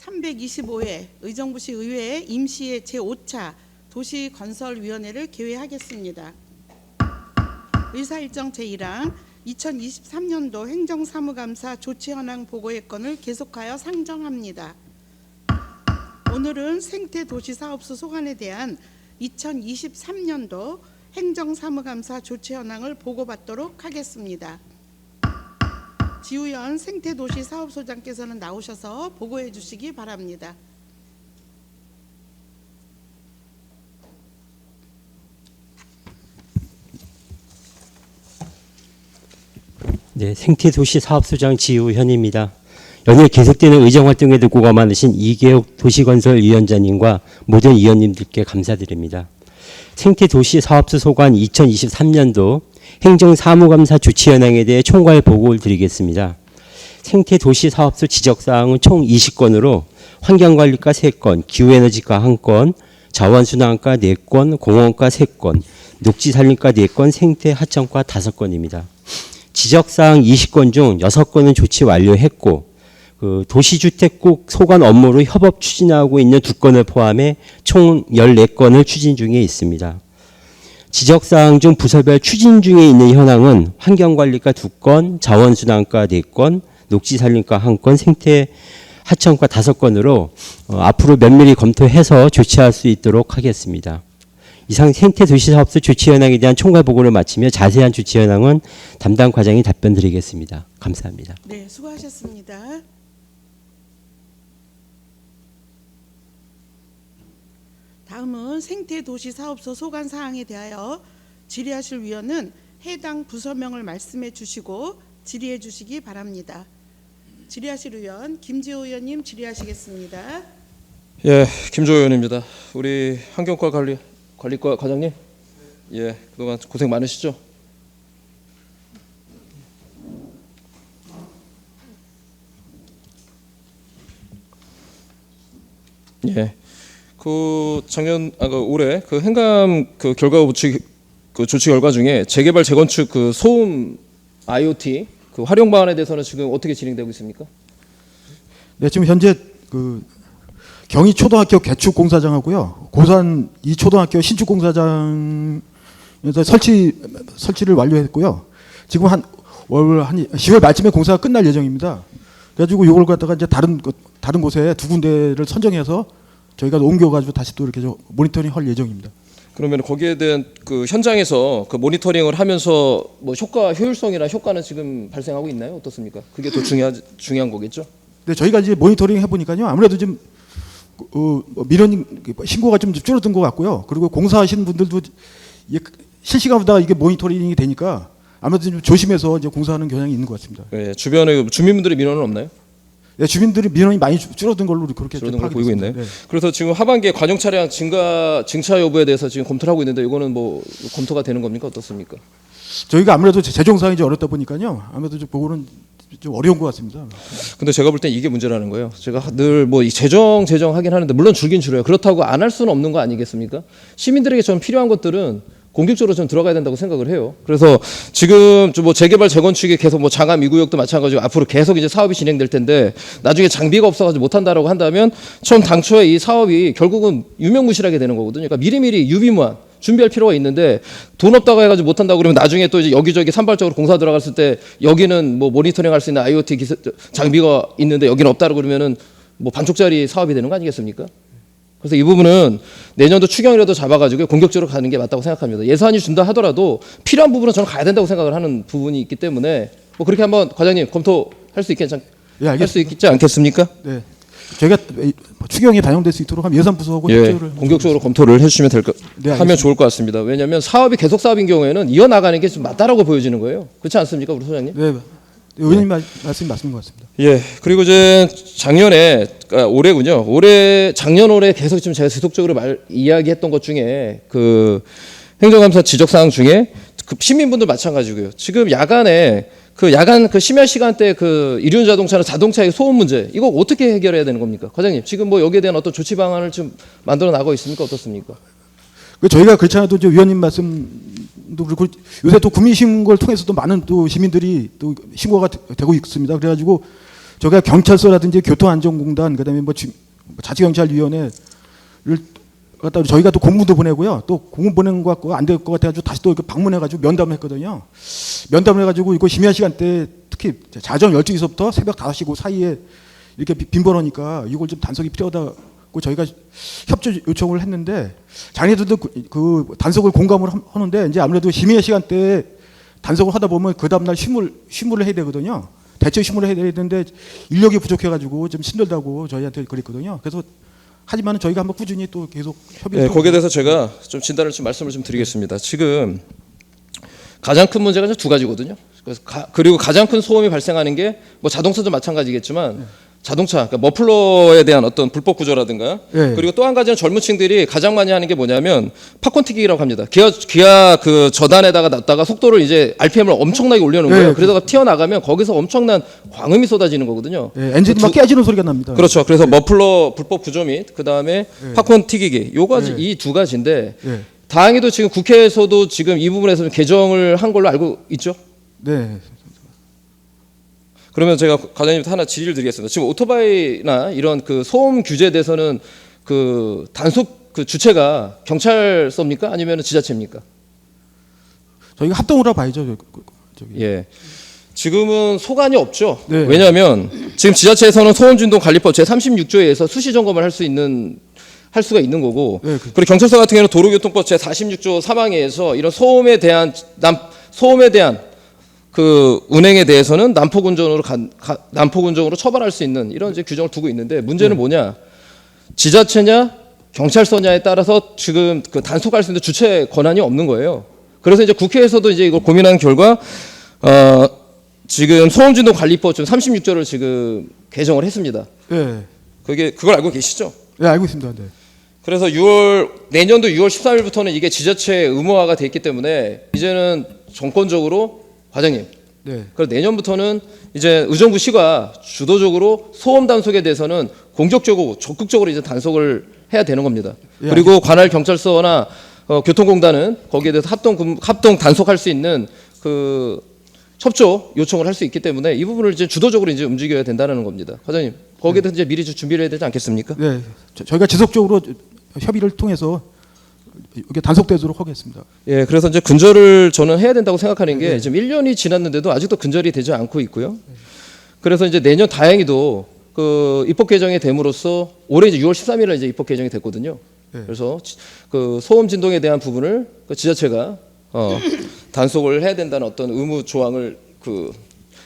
325회 의정부시 의회의 임시의 제5차 도시건설위원회를 개회하겠습니다. 의사일정 제1항 2023년도 행정사무감사 조치현황 보고의 건을 계속하여 상정합니다. 오늘은 생태도시사업소 소관에 대한 2023년도 행정사무감사 조치현황을 보고받도록 하겠습니다. 지우현 생태도시사업소장께서는 나오셔서 보고해 주시기 바랍니다. 네, 생태도시사업소장 지우현입니다. 연일 계속되는 의정활동에도 고가 많으신 이계욱 도시건설위원장님과 모든 위원님들께 감사드립니다. 생태도시사업소 소관 2023년도 행정사무감사 조치현황에 대해 총괄 보고를 드리겠습니다. 생태도시사업소 지적사항은 총 20건으로 환경관리과 3건, 기후에너지과 1건, 자원순환과 4건, 공원과 3건, 녹지산림과 4건, 생태하천과 5건입니다. 지적사항 20건 중 6건은 조치 완료했고 도시주택국 소관 업무로 협업 추진하고 있는 2건을 포함해 총 14건을 추진 중에 있습니다. 지적사항 중 부서별 추진 중에 있는 현황은 환경관리과 2건, 자원순환과 4건, 녹지산림과 1건, 생태하천과 5건으로 앞으로 면밀히 검토해서 조치할 수 있도록 하겠습니다. 이상 생태도시사업소 조치현황에 대한 총괄 보고를 마치며 자세한 조치현황은 담당 과장이 답변 드리겠습니다. 감사합니다. 네, 수고하셨습니다. 다음은 생태도시사업소 소관 사항에 대하여 질의하실 위원은 해당 부서명을 말씀해 주시고 질의해 주시기 바랍니다. 질의하실 위원 김지호 의원님 질의하시겠습니다. 예, 김조호 의원입니다. 우리 환경과 관리과 과장님, 예, 그동안 고생 많으시죠? 예, 올해 행감 결과 조치 결과 중에 재개발 재건축 소음 IoT 활용 방안에 대해서는 지금 어떻게 진행되고 있습니까? 네, 지금 현재 경희 초등학교 개축 공사장하고요, 고산 이 초등학교 신축 공사장에서 설치를 완료했고요. 지금 한 10월 말쯤에 공사가 끝날 예정입니다. 그래가지고 이걸 갖다가 이제 다른 곳에 2군데를 선정해서 저희가 옮겨가지고 다시 또 이렇게 모니터링할 예정입니다. 그러면 거기에 대한 현장에서 모니터링을 하면서 효율성이나 효과는 지금 발생하고 있나요? 어떻습니까? 그게 더 중요한 거겠죠? 네, 저희가 이제 모니터링 해보니까요, 아무래도 좀 민원 신고가 좀 줄어든 것 같고요. 그리고 공사하시는 분들도 실시간보다 이게 모니터링이 되니까 아무래도 좀 조심해서 이제 공사하는 경향이 있는 것 같습니다. 네, 주변에 주민분들의 민원은 없나요? 네, 주민들이 민원이 많이 줄어든 걸로 그렇게 줄어든 걸 보이고 있나요? 네. 그래서 지금 하반기에 관용 차량 증차 여부에 대해서 지금 검토를 하고 있는데 이거는 검토가 되는 겁니까? 어떻습니까? 저희가 아무래도 재정 상황이 좀 어렵다 보니까요, 아무래도 좀 보고는 좀 어려운 것 같습니다. 근데 제가 볼 땐 이게 문제라는 거예요. 제가 늘 재정 하긴 하는데 물론 줄긴 줄여요. 그렇다고 안 할 수는 없는 거 아니겠습니까? 시민들에게 좀 필요한 것들은 공격적으로 좀 들어가야 된다고 생각을 해요. 그래서 지금 재개발 재건축이 계속 장암 2구역도 마찬가지고 앞으로 계속 이제 사업이 진행될 텐데 나중에 장비가 없어가지고 못한다라고 한다면 당초에 이 사업이 결국은 유명무실하게 되는 거거든요. 그러니까 미리미리 유비무한 준비할 필요가 있는데 돈 없다고 해가지고 못한다고 그러면 나중에 또 이제 여기저기 산발적으로 공사 들어갔을 때 여기는 모니터링 할 수 있는 IoT 장비가 있는데 여기는 없다고 그러면은 반쪽짜리 사업이 되는 거 아니겠습니까? 그래서 이 부분은 내년도 추경이라도 잡아가지고 공격적으로 가는 게 맞다고 생각합니다. 예산이 준다 하더라도 필요한 부분은 저는 가야 된다고 생각을 하는 부분이 있기 때문에 그렇게 한번 과장님 검토할 수 있지 않겠습니까? 네, 저희가 추경에 반영될 수 있도록 예산 부서하고 공격적으로 검토를 해주시면 하면 좋을 것 같습니다. 왜냐하면 사업이 계속 사업인 경우에는 이어나가는 게 좀 맞다라고 보여지는 거예요. 그렇지 않습니까, 우리 소장님? 네. 의원님 말씀이 맞는 것 같습니다. 예, 그리고 올해군요. 작년 올해 계속 지금 제가 지속적으로 이야기했던 것 중에 행정감사 지적사항 중에 시민분들 마찬가지고요. 지금 야간에 심야 시간대 이륜 자동차의 소음 문제 이거 어떻게 해결해야 되는 겁니까, 과장님? 지금 여기에 대한 어떤 조치 방안을 좀 만들어 나가고 있습니까? 어떻습니까? 저희가 그렇지 않아도 위원님 말씀도 그렇고 요새 또 국민신고를 통해서도 많은 또 시민들이 또 신고가 되고 있습니다. 그래가지고 저희가 경찰서라든지 교통안전공단 그다음에 뭐 자치경찰위원회를 갖다 저희가 또 공문도 보내고요. 또 공문 보낸 것 같고 안 될 것 같아가지고 다시 또 이렇게 방문해가지고 면담을 했거든요. 면담을 해가지고 이거 심야 시간대 특히 자정 12시서부터 새벽 5시 그 사이에 이렇게 빈번하니까 이걸 좀 단속이 필요하다고 저희가 협조 요청을 했는데 자기네들도 그 단속을 공감을 하는데 이제 아무래도 심야 시간대에 단속을 하다 보면 그 다음날 휴무를 해야 되거든요. 대체 휴무를 해야 되는데 인력이 부족해가지고 좀 힘들다고 저희한테 그랬거든요. 그래서 하지만 저희가 한번 꾸준히 또 계속 협의를. 네, 거기에 대해서 제가 좀 진단을 좀 말씀을 좀 드리겠습니다. 지금 가장 큰 문제가 두 가지거든요. 그리고 가장 큰 소음이 발생하는 게 뭐 자동차도 마찬가지겠지만 자동차, 그러니까 머플러에 대한 어떤 불법 구조라든가 네. 그리고 또 한 가지는 젊은 층들이 가장 많이 하는 게 뭐냐면 팝콘 튀기기라고 합니다. 기아 그 저단에다가 놨다가 속도를 이제 RPM을 엄청나게 올려놓은 거예요. 네. 그러다가 튀어나가면 거기서 엄청난 광음이 쏟아지는 거거든요. 네, 엔진이 막 깨지는 소리가 납니다. 그렇죠. 그래서 머플러 불법 구조 및 그다음에 팝콘 튀기기 요 가지 이 두 가지인데 네. 다행히도 지금 국회에서도 지금 이 부분에서 좀 개정을 한 걸로 알고 있죠. 네. 그러면 제가 과장님한테 하나 질의를 드리겠습니다. 지금 오토바이나 이런 그 소음 규제에 대해서는 그 단속 그 주체가 경찰서입니까? 아니면 지자체입니까? 저희가 합동으로 봐야죠. 예. 지금은 소관이 없죠. 네. 왜냐하면 지금 지자체에서는 소음진동관리법 제36조에 의해서 수시 점검을 할 수가 있는 거고, 네, 그리고 경찰서 같은 경우는 도로교통법 제46조 3항에서 이런 소음에 대한 그 운행에 대해서는 난폭운전으로 처벌할 수 있는 이런 이제 규정을 두고 있는데 문제는 뭐냐? 지자체냐 경찰서냐에 따라서 지금 그 단속할 수 있는 주체 권한이 없는 거예요. 그래서 이제 국회에서도 이제 이걸 고민한 결과 지금 소음진동관리법 좀 36조를 지금 개정을 했습니다. 네. 그걸 알고 계시죠? 네, 알고 있습니다. 네. 그래서 내년도 6월 13일부터는 이게 지자체 의무화가 돼 있기 때문에 이제는 정권적으로 과장님. 네. 그래서 내년부터는 이제 의정부 시가 주도적으로 소음 단속에 대해서는 공격적으로 적극적으로 이제 단속을 해야 되는 겁니다. 예, 그리고 관할 경찰서나 교통공단은 거기에 대해서 합동 단속할 수 있는 그 협조 요청을 할 수 있기 때문에 이 부분을 이제 주도적으로 이제 움직여야 된다는 겁니다. 과장님, 거기에 대해서 이제 미리 준비를 해야 되지 않겠습니까? 네. 저희가 지속적으로 협의를 통해서 이게 단속되도록 하겠습니다. 예, 그래서 이제 근절을 저는 해야 된다고 생각하는 게 지금 1년이 지났는데도 아직도 근절이 되지 않고 있고요. 그래서 이제 내년 다행히도 그 입법 개정이 됨으로써 올해 이제 6월 13일에 이제 입법 개정이 됐거든요. 네. 그래서 그 소음 진동에 대한 부분을 그 지자체가 단속을 해야 된다는 어떤 의무 조항을 그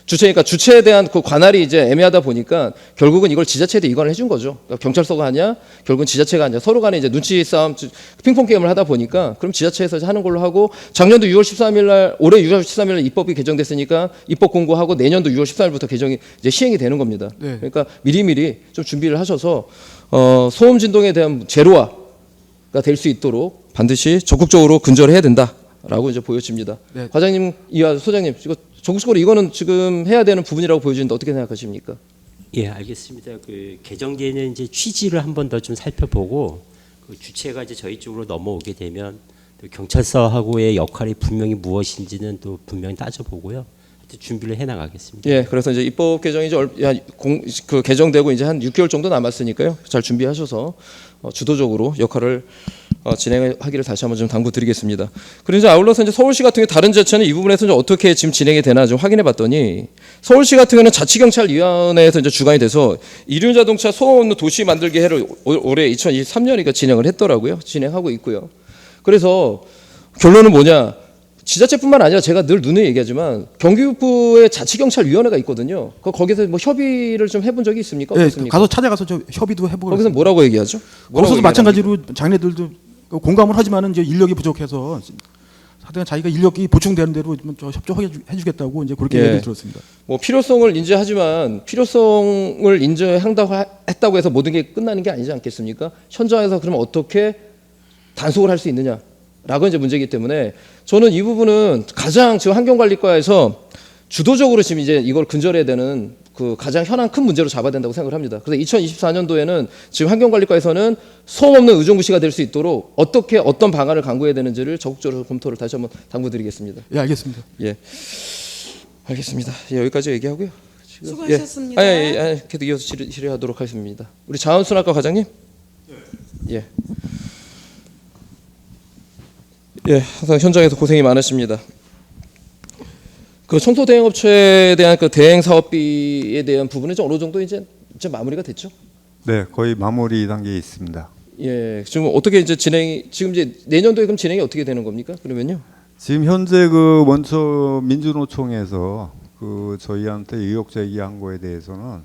주체니까 주체에 대한 그 관할이 이제 애매하다 보니까 결국은 이걸 지자체에 이관을 해준 거죠. 그러니까 경찰서가 하냐, 결국은 지자체가 하냐, 서로 간에 이제 눈치 싸움, 핑퐁 게임을 하다 보니까 그럼 지자체에서 하는 걸로 하고 작년도 6월 13일 날, 올해 6월 13일 날 입법이 개정됐으니까 입법 공고하고 내년도 6월 13일부터 개정이 이제 시행이 되는 겁니다. 네. 그러니까 미리미리 좀 준비를 하셔서 소음 진동에 대한 제로화가 될 수 있도록 반드시 적극적으로 근절해야 된다라고 이제 보여집니다. 네. 과장님, 이하 소장님, 이거 적극적으로 이거는 지금 해야 되는 부분이라고 보여지는데 어떻게 생각하십니까? 예, 알겠습니다. 그 개정되는 이제 취지를 한 번 더 좀 살펴보고 그 주체가 이제 저희 쪽으로 넘어오게 되면 또 경찰서하고의 역할이 분명히 무엇인지는 또 분명히 따져보고요. 하여튼 준비를 해 나가겠습니다. 예, 그래서 이제 입법 개정이 이제 그 개정되고 이제 한 6개월 정도 남았으니까요. 잘 준비하셔서 주도적으로 역할을 진행하기를 다시 한번 좀 당부드리겠습니다. 그리고 이제 아울러서 이제 서울시 같은 경우 다른 지자체는 이 부분에서 이제 어떻게 지금 진행이 되나 좀 확인해봤더니 서울시 같은 경우는 자치경찰위원회에서 이제 주관이 돼서 이륜자동차 소음 없는 도시 만들기 해를 올해 2023년이니까 진행을 했더라고요. 진행하고 있고요. 그래서 결론은 뭐냐? 지자체뿐만 아니라 제가 늘 누누이 얘기하지만 경기북부의 자치경찰위원회가 있거든요. 거기서 뭐 협의를 좀 해본 적이 있습니까? 네, 어떻습니까? 가서 찾아가서 저 협의도 해보고. 거기서 뭐라고 얘기하죠? 거기서도 마찬가지로 장애들도 공감을 하지만은 이제 인력이 부족해서 하여튼 자기가 인력이 보충되는 대로 저 협조해주겠다고 이제 그렇게 예. 얘기를 들었습니다. 뭐 필요성을 인지하지만 필요성을 인정했다고 해서 모든 게 끝나는 게 아니지 않겠습니까? 현장에서 그러면 어떻게 단속을 할 수 있느냐라고 이제 문제이기 때문에 저는 이 부분은 가장 지금 환경관리과에서 주도적으로 지금 이제 이걸 근절해야 되는 그 가장 현안 큰 문제로 잡아야 된다고 생각을 합니다. 그래서 2024년도에는 지금 환경관리과에서는 소음 없는 의정부시가 될 수 있도록 어떤 방안을 강구해야 되는지를 적극적으로 검토를 다시 한번 당부드리겠습니다. 예, 알겠습니다. 예, 알겠습니다. 예, 여기까지 얘기하고요. 지금 수고하셨습니다. 계속 이어서 질의하도록 하겠습니다. 우리 자원순학과 과장님. 예. 예, 항상 현장에서 고생이 많으십니다. 그 청소 대행 업체에 대한 그 대행 사업비에 대한 부분은 좀 어느 정도 이제 마무리가 됐죠? 네, 거의 마무리 단계에 있습니다. 예, 지금 어떻게 이제 지금 이제 내년도에 그럼 진행이 어떻게 되는 겁니까? 그러면요? 지금 현재 그 먼저 민주노총에서 그 저희한테 의혹 제기한 거에 대해서는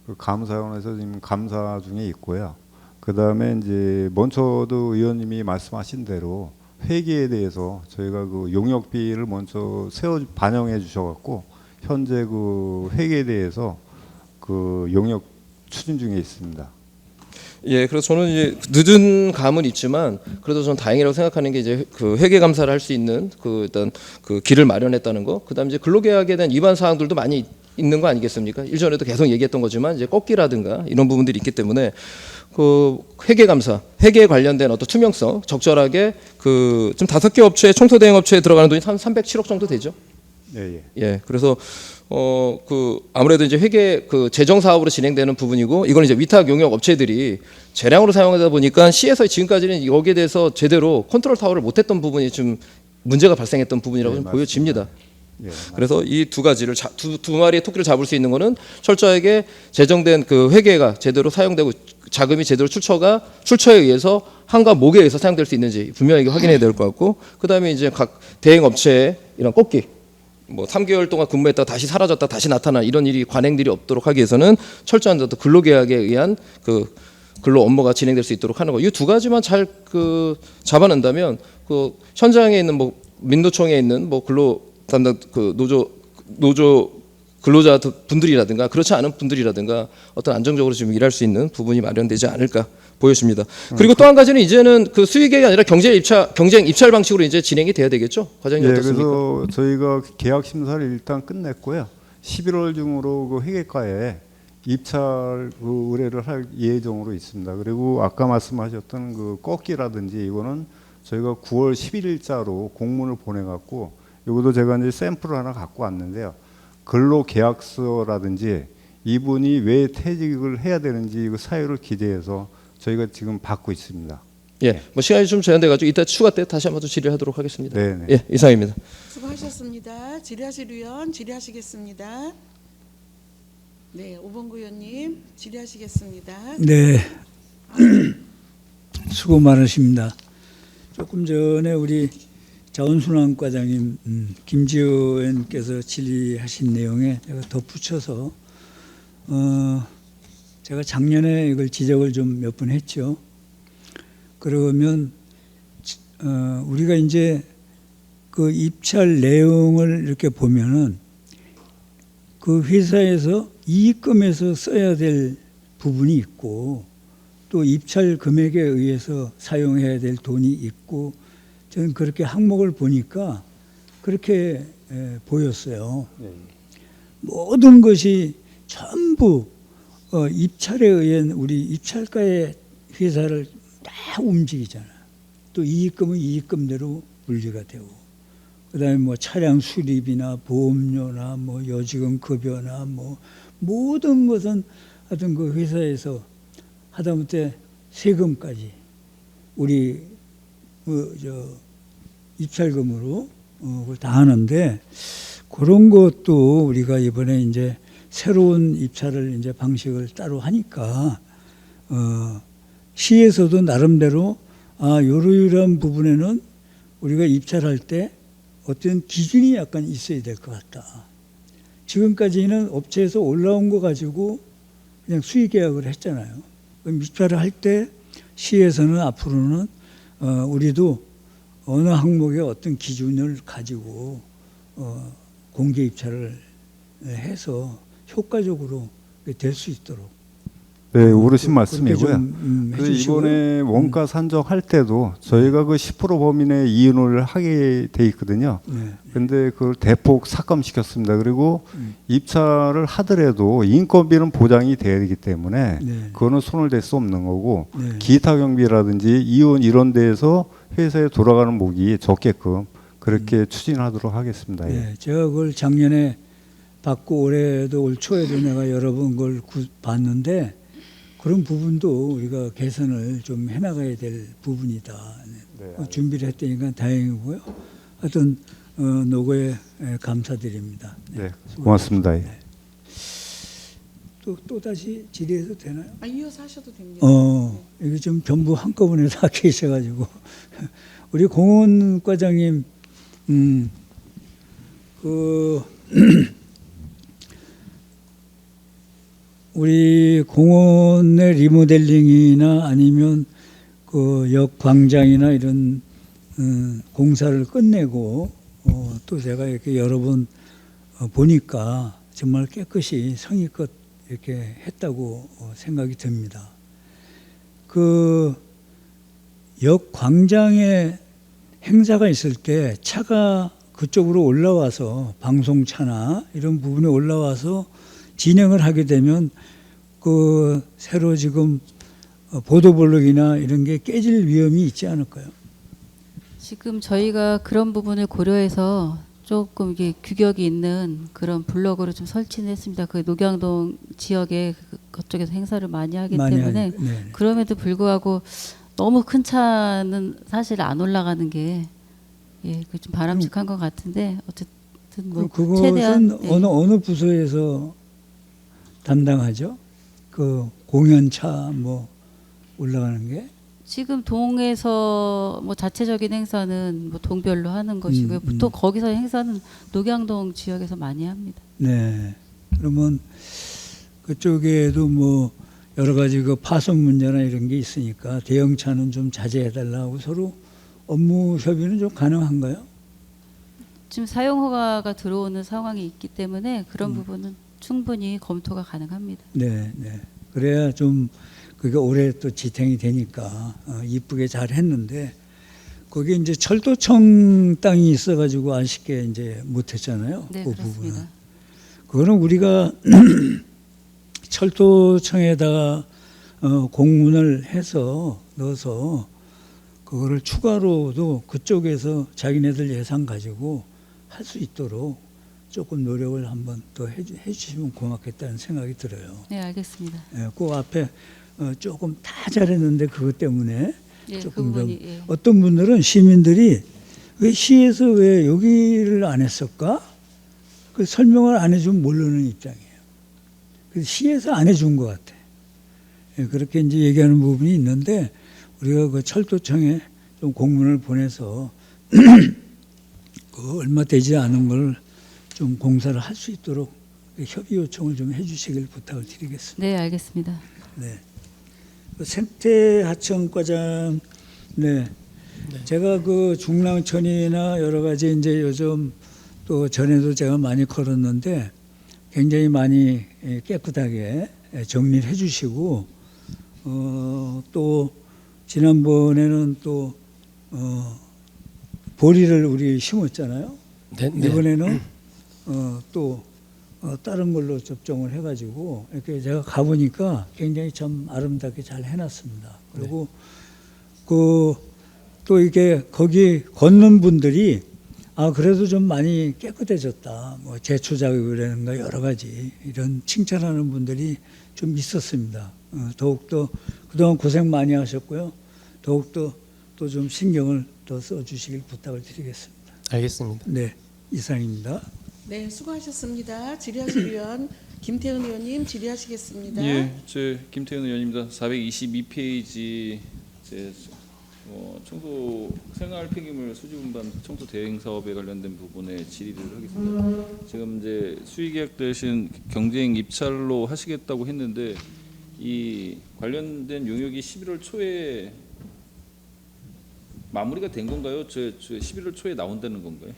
그 감사원에서 지금 감사 중에 있고요. 그 다음에 이제 먼저도 의원님이 말씀하신 대로 회계에 대해서 저희가 그 용역비를 먼저 반영해 주셔갖고 현재 그 회계에 대해서 그 용역 추진 중에 있습니다. 예, 그래서 저는 이제 늦은 감은 있지만 그래도 저는 다행이라고 생각하는 게 이제 그 회계 감사를 할 수 있는 그 일단 그 길을 마련했다는 거. 그다음에 이제 근로계약에 대한 위반 사항들도 많이 있는 거 아니겠습니까? 일전에도 계속 얘기했던 거지만 이제 꺾기라든가 이런 부분들이 있기 때문에 그 회계 감사, 회계에 관련된 어떤 투명성, 적절하게 그 좀 5개 업체 청소 대행 업체에 들어가는 돈이 한 307억 정도 되죠. 예. 예, 그래서 그 아무래도 이제 회계 그 재정 사업으로 진행되는 부분이고 이건 이제 위탁 용역 업체들이 재량으로 사용하다 보니까 시에서 지금까지는 여기에 대해서 제대로 컨트롤 타워를 못했던 부분이 좀 문제가 발생했던 부분이라고 좀 보여집니다. 예, 그래서 이 두 가지를 두 마리의 토끼를 잡을 수 있는 거는 철저하게 제정된 그 회계가 제대로 사용되고 자금이 제대로 출처에 의해서 한과 목에 의해서 사용될 수 있는지 분명히 확인해야 될 것 같고 그다음에 이제 각 대행 업체의 이런 꺾기 뭐 3개월 동안 근무했다가 다시 사라졌다 다시 나타나 이런 일이 관행들이 없도록 하기 위해서는 철저한 어떤 근로계약에 의한 그 근로 업무가 진행될 수 있도록 하는 거. 이 두 가지만 잘 그 잡아낸다면 그 현장에 있는 뭐 민노총에 있는 뭐 근로 담당 그 노조 근로자 분들이라든가 그렇지 않은 분들이라든가 어떤 안정적으로 지금 일할 수 있는 부분이 마련되지 않을까 보여집니다. 그리고 또 한 가지는 이제는 그 수익이 아니라 경쟁 입찰 방식으로 이제 진행이 돼야 되겠죠, 과장님 어떻습니까? 그래서 저희가 계약 심사를 일단 끝냈고요. 11월 중으로 그 회계과에 입찰 그 의뢰를 할 예정으로 있습니다. 그리고 아까 말씀하셨던 그 꺾기라든지 이거는 저희가 9월 11일자로 공문을 보내갖고 이것도 제가 이제 샘플을 하나 갖고 왔는데요. 근로계약서라든지 이분이 왜 퇴직을 해야 되는지 그 사유를 기재해서 저희가 지금 받고 있습니다. 예, 뭐 시간이 좀 제한돼가지고 이따 추가 때 다시 한번 또 질의하도록 하겠습니다. 네네. 예, 이상입니다. 수고하셨습니다. 질의하실 의원 질의하시겠습니다. 네, 오봉구 의원님 질의하시겠습니다. 네, 수고 많으십니다. 조금 전에 우리 자원순환 과장님 김지호 의원께서 질의하신 내용에 제가 덧붙여서 제가 작년에 이걸 지적을 좀 몇 번 했죠. 그러면 우리가 이제 그 입찰 내용을 이렇게 보면은 그 회사에서 이익금에서 써야 될 부분이 있고 또 입찰 금액에 의해서 사용해야 될 돈이 있고 저는 그렇게 항목을 보니까 그렇게 보였어요. 모든 것이 전부 입찰에 의한 우리 입찰가의 회사를 다 움직이잖아요. 또 이익금은 이익금대로 분리가 되고 그다음에 뭐 차량 수리비나 보험료나 뭐 여직원 급여나 뭐 모든 것은 하여튼 그 회사에서 하다못해 세금까지 우리 입찰금으로 그걸 다 하는데 그런 것도 우리가 이번에 이제 새로운 입찰을 이제 방식을 따로 하니까 시에서도 나름대로 요러요러한 부분에는 우리가 입찰할 때 어떤 기준이 약간 있어야 될 것 같다. 지금까지는 업체에서 올라온 거 가지고 그냥 수의 계약을 했잖아요. 그럼 입찰을 할 때 시에서는 앞으로는 우리도 어느 항목에 어떤 기준을 가지고 공개 입찰을 해서 효과적으로 될 수 있도록. 네, 옳으신 말씀이고요. 좀, 그 이번에 원가 산정할 때도 저희가 그 10% 범위 내 이윤을 하게 돼 있거든요. 네. 근데 그걸 대폭 삭감시켰습니다. 그리고 입찰을 하더라도 인건비는 보장이 돼야 되기 때문에 네. 그거는 손을 댈 수 없는 거고 네. 기타 경비라든지 이윤 이런 데에서 회사에 돌아가는 목이 적게끔 그렇게 추진하도록 하겠습니다. 예. 네, 제가 그걸 작년에 받고 올해도 올 초에도 내가 여러 번 그걸 봤는데 그런 부분도 우리가 개선을 좀 해나가야 될 부분이다. 준비를 했다니까 다행이고요. 하여튼 노고에 감사드립니다. 네, 고맙습니다. 예. 또 다시 질의해도 되나요? 이어서 하셔도 됩니다. 이게 좀 전부 한꺼번에 다 계셔가지고 우리 공원 과장님, 우리 공원의 리모델링이나 아니면 그 역 광장이나 이런 공사를 끝내고 또 제가 이렇게 여러 번 보니까 정말 깨끗이 성의껏 이렇게 했다고 생각이 듭니다. 그 역 광장에 행사가 있을 때 차가 그쪽으로 올라와서 방송차나 이런 부분에 올라와서 진행을 하게 되면 그 새로 지금 보도블록이나 이런 게 깨질 위험이 있지 않을까요? 지금 저희가 그런 부분을 고려해서 조금 이게 규격이 있는 그런 블록으로 좀 설치는 했습니다. 그 녹양동 지역에 그쪽에서 행사를 많이 하기 때문에 네. 그럼에도 불구하고 너무 큰 차는 사실 안 올라가는 게 그 좀 바람직한 것 같은데 어쨌든 뭐 그것은 최대한 어느 부서에서 담당하죠? 그 공연차 뭐 올라가는 게? 지금 동에서 뭐 자체적인 행사는 뭐 동별로 하는 것이고요. 보통 거기서 행사는 녹양동 지역에서 많이 합니다. 네. 그러면 그쪽에도 뭐 여러 가지 그 파손 문제나 이런 게 있으니까 대형차는 좀 자제해달라고 서로 업무 협의는 좀 가능한가요? 지금 사용 허가가 들어오는 상황이 있기 때문에 그런 부분은 충분히 검토가 가능합니다. 네, 네. 그래야 좀 그게 올해 또 지탱이 되니까 이쁘게 잘 했는데 거기 이제 철도청 땅이 있어가지고 아쉽게 이제 못했잖아요. 네, 그 그렇습니다. 부분은. 그거는 우리가 철도청에다가 공문을 해서 넣어서 그거를 추가로도 그쪽에서 자기네들 예산 가지고 할 수 있도록 조금 노력을 한번 더 해주시면 고맙겠다는 생각이 들어요. 네, 알겠습니다. 예, 그 앞에 조금 다 잘했는데 그것 때문에 예, 그 조금 좀 부분이 예. 어떤 분들은 시민들이 왜 시에서 왜 여기를 안 했을까? 그 설명을 안 해주면 모르는 입장이에요. 그래서 시에서 안 해준 것 같아. 예, 그렇게 이제 얘기하는 부분이 있는데 우리가 그 철도청에 좀 공문을 보내서 그 얼마 되지 않은 걸 좀 공사를 할 수 있도록 협의 요청을 좀 해주시길 부탁을 드리겠습니다. 네, 알겠습니다. 네. 그 생태하청 과장, 네. 제가 그 중랑천이나 여러 가지 이제 요즘 또 전에도 제가 많이 걸었는데 굉장히 많이 깨끗하게 정리를 해주시고 또 지난번에는 또 보리를 우리 심었잖아요. 네, 네. 이번에는 또 다른 걸로 접종을 해가지고 이렇게 제가 가보니까 굉장히 참 아름답게 잘 해놨습니다. 그리고 또 이게 거기 걷는 분들이 그래도 좀 많이 깨끗해졌다. 뭐 제초 작업이라든가 여러 가지 이런 칭찬하는 분들이 좀 있었습니다. 더욱더 그동안 고생 많이 하셨고요. 더욱더 또 좀 신경을 더 써주시길 부탁을 드리겠습니다. 알겠습니다. 네, 이상입니다. 네, 수고하셨습니다. 질의하실 의원 김태은 의원님 질의하시겠습니다. 예, 제 김태현 의원입니다. 422페이지 청소 생활 폐기물 수집 운반 청소 대행 사업에 관련된 부분에 질의를 하겠습니다. 지금 이제 수의 계약되신 경쟁 입찰로 하시겠다고 했는데 이 관련된 용역이 11월 초에 마무리가 된 건가요? 11월 초에 나온다는 건가요?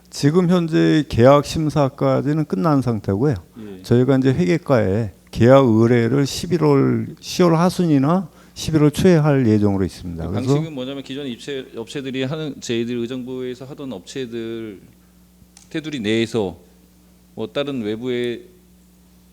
지금 현재 계약 심사까지는 끝난 상태고요. 예. 저희가 이제 회계과에 계약 의뢰를 10월 하순이나 11월 초에 할 예정으로 있습니다. 그래서 방식은 뭐냐면 기존 업체들이 하는 저희들 의정부에서 하던 업체들 테두리 내에서 뭐 다른 외부의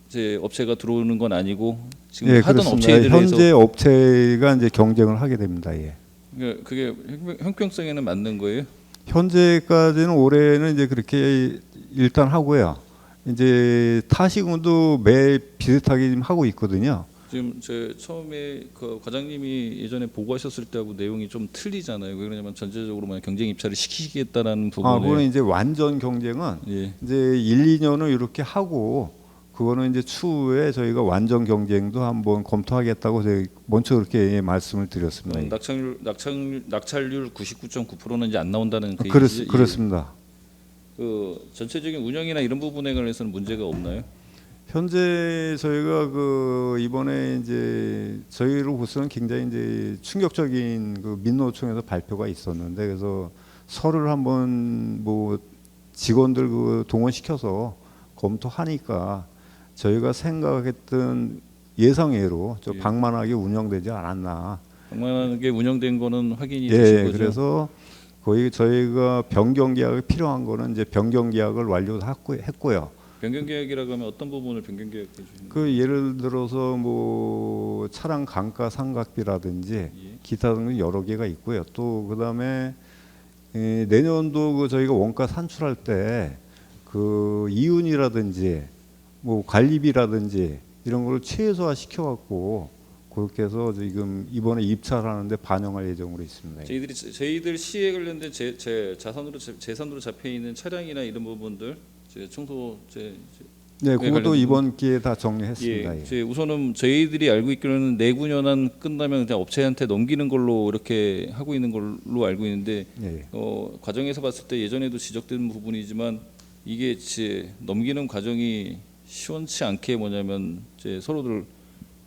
이제 업체가 들어오는 건 아니고 지금 예, 하던 그렇습니다. 업체들에서 현재 업체가 이제 경쟁을 하게 됩니다. 예. 그러니까 그게 형평성에는 맞는 거예요? 현재까지는 올해는 이제 그렇게 일단 하고요. 이제 타시군도 매 비슷하게 지금 하고 있거든요. 지금 제 처음에 그 과장님이 예전에 보고하셨을 때하고 내용이 좀 틀리잖아요. 왜 그러냐면 전체적으로 만약 경쟁 입찰을 시키겠다라는 부분에 그거는 이제 완전 경쟁은 예. 이제 1, 2년을 이렇게 하고 그거는 이제 추후에 저희가 완전 경쟁도 한번 검토하겠다고 저희 먼저 그렇게 말씀을 드렸습니다. 낙찰률 99.9%는 이제 안 나온다는 그 얘기죠? 그렇습니다. 그 전체적인 운영이나 이런 부분에 관해서는 문제가 없나요? 현재 저희가 그 이번에 이제 저희로 보서는 굉장히 이제 충격적인 그 민노총에서 발표가 있었는데 그래서 서류를 한번 뭐 직원들 그 동원시켜서 검토하니까 저희가 생각했던 예상외로 좀 방만하게 운영되지 않았나. 방만하게 운영된 거는 확인이 예, 되신 거죠? 그래서 거의 저희가 변경 계약이 필요한 거는 이제 변경 계약을 완료했고요. 변경 계약이라고 하면 어떤 부분을 변경 계약해 주시는 거예요? 그 예를 들어서 뭐 차량 감가 상각비라든지 기타 등등 여러 개가 있고요. 또 그다음에 내년도 그 저희가 원가 산출할 때 그 이윤이라든지 뭐 관리비라든지 이런 걸 최소화 시켜갖고 그렇게 해서 지금 이번에 입찰하는데 반영할 예정으로 있습니다. 저희들 시에 관련된 제 재산으로 잡혀 있는 차량이나 이런 부분들 청소 네, 그것도 관련된 이번 기회에 다 정리했습니다. 예, 우선은 저희들이 알고 있기로는 내구년한 끝나면 그냥 업체한테 넘기는 걸로 이렇게 하고 있는 걸로 알고 있는데 예. 과정에서 봤을 때 예전에도 지적된 부분이지만 이게 넘기는 과정이 시원치 않게 뭐냐면 서로들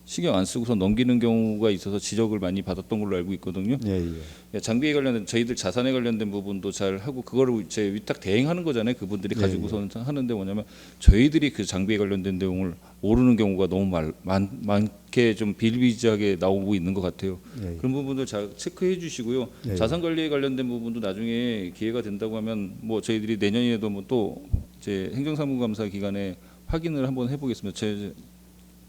신경 안 쓰고서 넘기는 경우가 있어서 지적을 많이 받았던 걸로 알고 있거든요. 예. 장비에 관련된 저희들 자산에 관련된 부분도 잘 하고 그거를 제 위탁 대행하는 거잖아요. 그분들이 가지고서 하는데 뭐냐면 저희들이 그 장비에 관련된 내용을 모르는 경우가 너무 많게 좀 비일비재하게 나오고 있는 것 같아요. 예. 그런 부분들 잘 체크해 주시고요. 예. 자산 관리에 관련된 부분도 나중에 기회가 된다고 하면 뭐 저희들이 내년에도 뭐 또 제 행정사무감사 기간에 확인을 한번 해보겠습니다.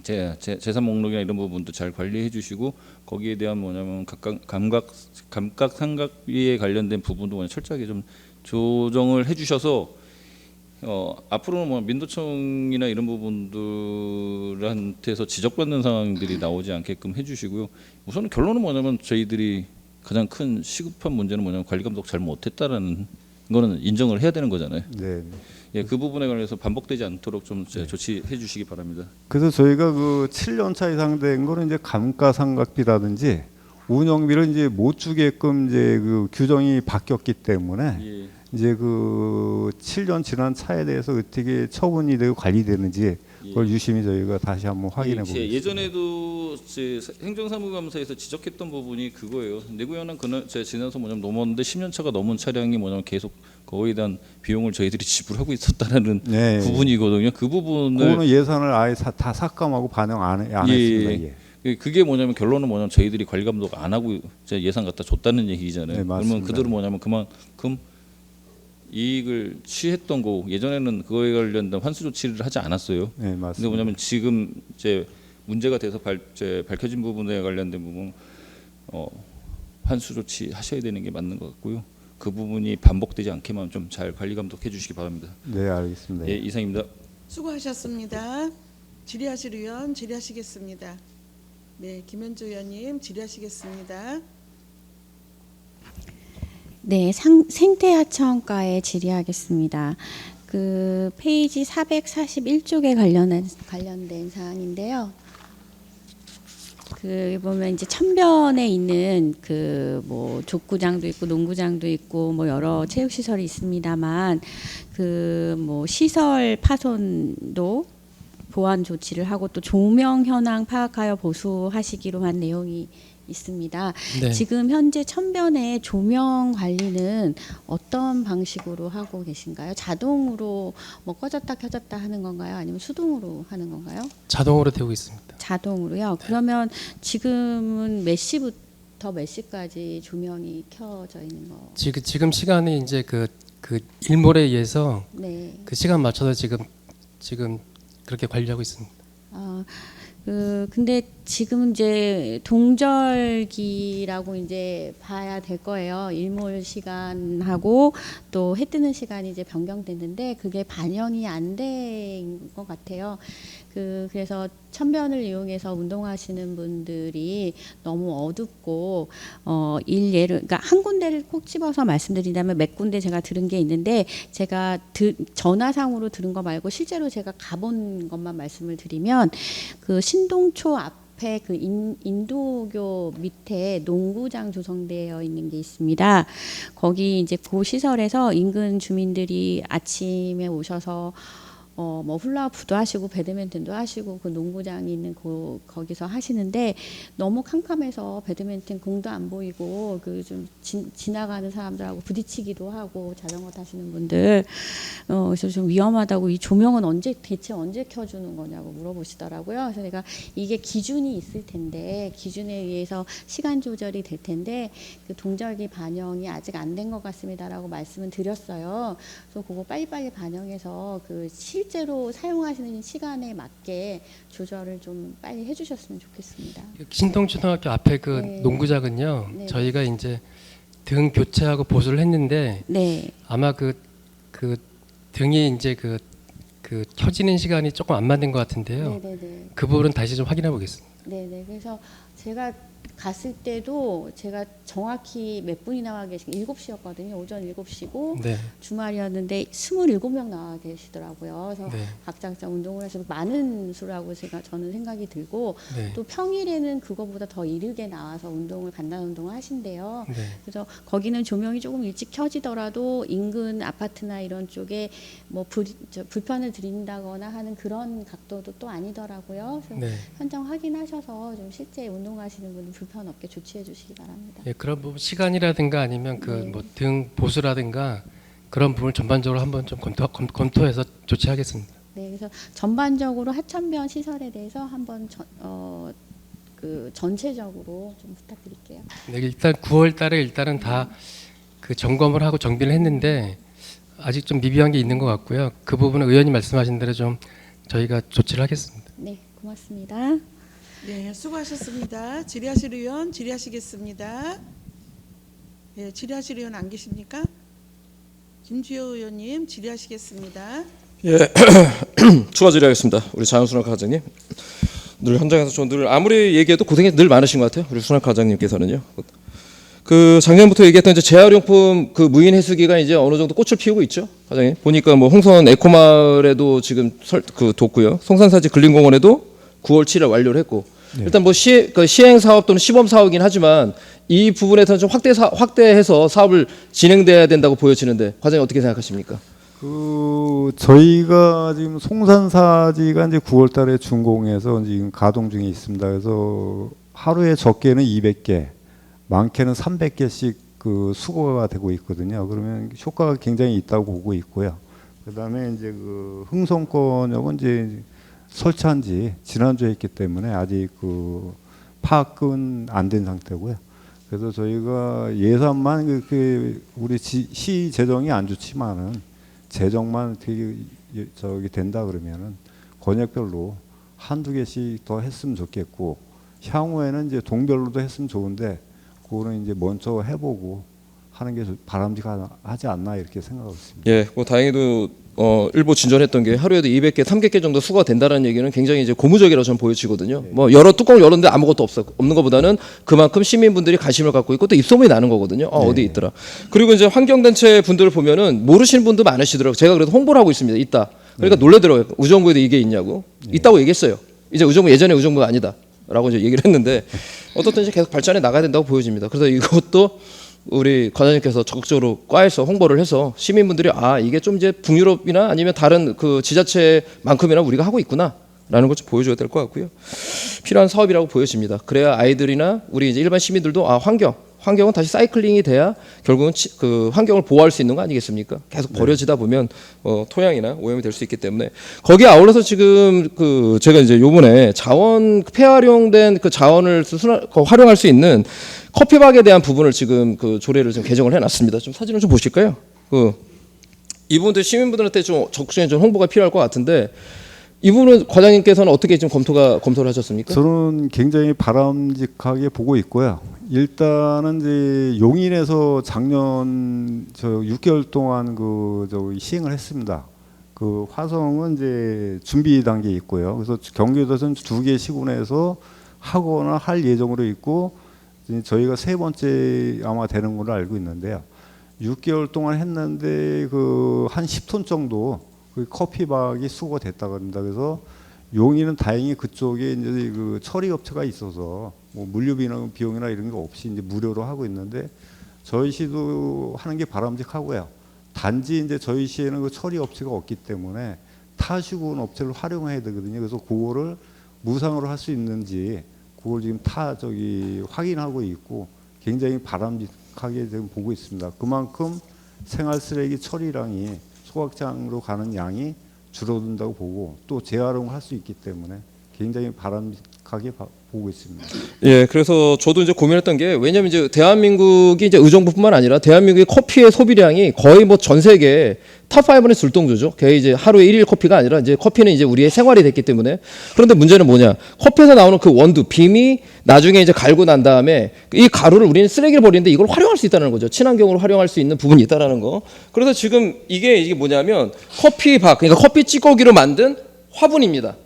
제 재산 목록이나 이런 부분도 잘 관리해 주시고 거기에 대한 뭐냐면 감각 상각비에 관련된 부분도 그냥 철저하게 좀 조정을 해 주셔서 앞으로는 뭐 민노총이나 이런 부분들한테서 지적받는 상황들이 나오지 않게끔 해 주시고요. 우선 결론은 뭐냐면 저희들이 가장 큰 시급한 문제는 뭐냐면 관리 감독 잘 못했다라는 거는 인정을 해야 되는 거잖아요. 네. 예, 그 부분에 관해서 반복되지 않도록 좀 조치해 주시기 바랍니다. 그래서 저희가 그 7년 차 이상 된 거는 이제 감가상각비라든지 운영비를 이제 못 주게끔 이제 그 규정이 바뀌었기 때문에 예. 이제 그 7년 지난 차에 대해서 어떻게 처분이 되고 관리되는지 그걸 유심히 저희가 다시 한번 확인해 보겠습니다. 예전에도 제 행정사무감사에서 지적했던 부분이 그거예요. 내구연한 지나서 뭐냐면 넘었는데 10년 차가 넘은 차량이 뭐냐면 계속 거기에 대한 비용을 저희들이 지불하고 있었다라는 네. 부분이거든요. 그 부분을 그거는 예산을 아예 다 삭감하고 반영 안 했습니다. 예. 그게 뭐냐면 결론은 뭐냐면 저희들이 관리 감독 안 하고 예산 갖다 줬다는 얘기잖아요. 네, 그러면 맞습니다. 그들은 뭐냐면 그만큼 이익을 취했던 거 예전에는 그거에 관련된 환수 조치를 하지 않았어요. 네, 맞습니다. 근데 뭐냐면 지금 이제 문제가 돼서 밝혀진 부분에 관련된 부분 환수 조치 하셔야 되는 게 맞는 것 같고요. 그 부분이 반복되지 않게만 좀 잘 관리 감독해 주시기 바랍니다. 네, 알겠습니다. 예, 이상입니다. 수고하셨습니다. 질의하실 의원 질의하시겠습니다. 네, 김현주 의원님 질의하시겠습니다. 네, 생태하천가에 질의하겠습니다. 그 페이지 441쪽에 관련된 사안인데요. 그 보면 이제 천변에 있는 그 뭐 족구장도 있고 농구장도 있고 뭐 여러 체육 시설이 있습니다만 그 뭐 시설 파손도 보완 조치를 하고 또 조명 현황 파악하여 보수하시기로 한 내용이 있습니다. 네. 지금 현재 천변의 조명 관리는 어떤 방식으로 하고 계신가요? 자동으로 뭐 꺼졌다 켜졌다 하는 건가요? 아니면 수동으로 하는 건가요? 자동으로 되고 있습니다. 자동으로요. 그러면 지금은 몇 시부터 몇 시까지 조명이 켜져 있는 거? 지금 시간이 이제 그 일몰에 의해서 네. 그 시간 맞춰서 지금 그렇게 관리하고 있습니다. 근데 지금 이제 동절기라고 이제 봐야 될 거예요. 일몰 시간하고 또 해 뜨는 시간이 이제 변경됐는데 그게 반영이 안 된 것 같아요. 그래서 천변을 이용해서 운동하시는 분들이 너무 어둡고 일례를 그러니까 한 군데를 꼭 집어서 말씀드린다면 몇 군데 제가 들은 게 있는데 제가 전화상으로 들은 거 말고 실제로 제가 가본 것만 말씀을 드리면 그 신동초 앞에 그 인도교 밑에 농구장 조성되어 있는 게 있습니다. 거기 이제 그 시설에서 인근 주민들이 아침에 오셔서 뭐 훌라후프도 하시고 배드민턴도 하시고 그 농구장이 있는 거기서 하시는데 너무 캄캄해서 배드민턴 공도 안 보이고 그 좀 지나가는 사람들하고 부딪히기도 하고 자전거 타시는 분들 그래서 좀 위험하다고 이 조명은 대체 언제 켜주는 거냐고 물어보시더라고요. 그래서 내가 이게 기준이 있을 텐데 기준에 의해서 시간 조절이 될 텐데 그 동절기 반영이 아직 안 된 것 같습니다라고 말씀을 드렸어요. 그래서 그거 빨리빨리 반영해서 그 실제로 사용하시는 시간에 맞게 조절을 좀 빨리 해주셨으면 좋겠습니다. 신동초등학교 앞에 그 네. 농구장은요. 네. 저희가 이제 등 교체하고 보수를 했는데 네. 아마 그 등이 이제 그 켜지는 시간이 조금 안 맞는 것 같은데요. 네네네. 그 부분은 다시 좀 확인해 보겠습니다. 네네. 그래서 제가 갔을 때도 제가 정확히 몇 분이 나와 계신 7시였거든요. 오전 7시고 네. 주말이었는데 27명 나와 계시더라고요. 그래서 네. 각자 운동을 해서 많은 수라고 저는 생각이 들고 네. 또 평일에는 그거보다 더 이르게 나와서 간단 운동을 하신대요. 네. 그래서 거기는 조명이 조금 일찍 켜지더라도 인근 아파트나 이런 쪽에 뭐 불편을 드린다거나 하는 그런 각도도 또 아니더라고요. 그래서 네. 현장 확인하셔서 좀 실제 운동하시는 분은 불편 없게 조치해 주시기 바랍니다. 예, 그런 부분 시간이라든가 아니면 그 네. 뭐 등 보수라든가 그런 부분을 전반적으로 한번 좀 검토해서 조치하겠습니다. 네, 그래서 전반적으로 하천변 시설에 대해서 한번 전체적으로 좀 부탁드릴게요. 네, 일단 9월달에 일단은 다 그 점검을 하고 정비를 했는데 아직 좀 미비한 게 있는 것 같고요. 그 부분은 의원님 말씀하신 대로 좀 저희가 조치를 하겠습니다. 네, 고맙습니다. 네, 수고하셨습니다. 질의하실 의원 질의하시겠습니다. 네, 질의하실 의원 안 계십니까? 김주효 의원님 질의하시겠습니다. 예, 추가 질의하겠습니다. 우리 장순환 과장님. 늘 현장에서 늘 아무리 얘기해도 고생이 늘 많으신 것 같아요. 우리 순환 과장님께서는요. 그 작년부터 얘기했던 이제 재활용품 그 무인 해수기가 이제 어느 정도 꽃을 피우고 있죠, 과장님. 보니까 뭐 홍선 에코마을에도 지금 뒀고요. 송산사지 근린공원에도 9월 7일 완료를 했고. 네. 일단 뭐 시행 사업 또는 시범 사업이긴 하지만 이 부분에서는 좀 확대해서 사업을 진행돼야 된다고 보여지는데 과장님 어떻게 생각하십니까? 저희가 지금 송산사지가 이제 9월달에 준공해서 지금 가동 중에 있습니다. 그래서 하루에 적게는 200개, 많게는 300개씩 그 수거가 되고 있거든요. 그러면 효과가 굉장히 있다고 보고 있고요. 그다음에 이제 그 흥성권역은 이제 설치한 지 지난주에 했기 때문에 아직 그 파악은 안 된 상태고요. 그래서 저희가 예산만 우리 시 재정이 안 좋지만은 재정만 된다 그러면은 권역별로 한두 개씩 더 했으면 좋겠고 향후에는 이제 동별로도 했으면 좋은데 그거는 이제 먼저 해보고 하는 게 바람직하지 않나 이렇게 생각하고 있습니다. 예, 뭐 다행히도 일부 진전했던 게 하루에도 200개, 300개 정도 수거가 된다는 얘기는 굉장히 이제 고무적이라고 저는 보여지거든요. 네. 뭐 여러 뚜껑을 열었는데 아무것도 없는 것보다는 그만큼 시민분들이 관심을 갖고 있고 또 입소문이 나는 거거든요. 네. 어디 있더라. 그리고 이제 환경단체 분들을 보면은 모르시는 분도 많으시더라고요. 제가 그래도 홍보를 하고 있습니다. 있다. 그러니까 놀래더라고요. 우정부에도 이게 있냐고. 있다고 얘기했어요. 이제 우정부 예전에 우정부가 아니다라고 이제 얘기를 했는데 어떻든 이제 계속 발전해 나가야 된다고 보여집니다. 그래서 이것도 우리 과장님께서 적극적으로 과에서 홍보를 해서 시민분들이 이게 좀 이제 북유럽이나 아니면 다른 그 지자체만큼이나 우리가 하고 있구나라는 걸 좀 보여줘야 될 것 같고요. 필요한 사업이라고 보여집니다. 그래야 아이들이나 우리 이제 일반 시민들도 환경은 다시 사이클링이 돼야 결국은 그 환경을 보호할 수 있는 거 아니겠습니까? 계속 버려지다 보면 토양이나 오염이 될 수 있기 때문에 거기에 아울러서 지금 그 제가 이제 요번에 폐활용된 그 자원을 활용할 수 있는 커피박에 대한 부분을 지금 그 조례를 좀 개정을 해놨습니다. 좀 사진을 좀 보실까요? 이 부분들 시민분들한테 좀 적극적인 좀 홍보가 필요할 것 같은데 이 부분은 과장님께서는 어떻게 좀 검토를 하셨습니까? 저는 굉장히 바람직하게 보고 있고요. 일단은 이제 용인에서 작년 저 6개월 동안 시행을 했습니다. 그 화성은 이제 준비 단계에 있고요. 그래서 경기도에서는 2개 시군에서 하거나 할 예정으로 있고 이제 저희가 3번째 아마 되는 걸로 알고 있는데요. 6개월 동안 했는데 그 한 10톤 정도 그 커피박이 수거가 됐다고 합니다. 그래서 용인은 다행히 그쪽에 이제 그 처리 업체가 있어서 뭐 물류비나 비용이나 이런 거 없이 이제 무료로 하고 있는데 저희 시도 하는 게 바람직하고요. 단지 이제 저희 시에는 그 처리 업체가 없기 때문에 타시군 업체를 활용해야 되거든요. 그래서 그거를 무상으로 할 수 있는지 그걸 지금 확인하고 있고 굉장히 바람직하게 지금 보고 있습니다. 그만큼 생활 쓰레기 처리량이 소각장으로 가는 양이 줄어든다고 보고 또 재활용을 할 수 있기 때문에 굉장히 바람직하게 보고 있습니다. 예, 그래서 저도 이제 고민했던 게 왜냐하면 이제 대한민국이 이제 의정부뿐만 아니라 대한민국의 커피의 소비량이 거의 뭐 전 세계 탑5는 줄동조죠. 그게 이제 하루에 1일 커피가 아니라 이제 커피는 이제 우리의 생활이 됐기 때문에 그런데 문제는 뭐냐? 커피에서 나오는 그 원두, 빔이 나중에 이제 갈고 난 다음에 이 가루를 우리는 쓰레기를 버리는데 이걸 활용할 수 있다는 거죠. 친환경으로 활용할 수 있는 부분이 있다라는 거. 그래서 지금 이게 뭐냐면 커피박, 그러니까 커피 찌꺼기로 만든 화분입니다.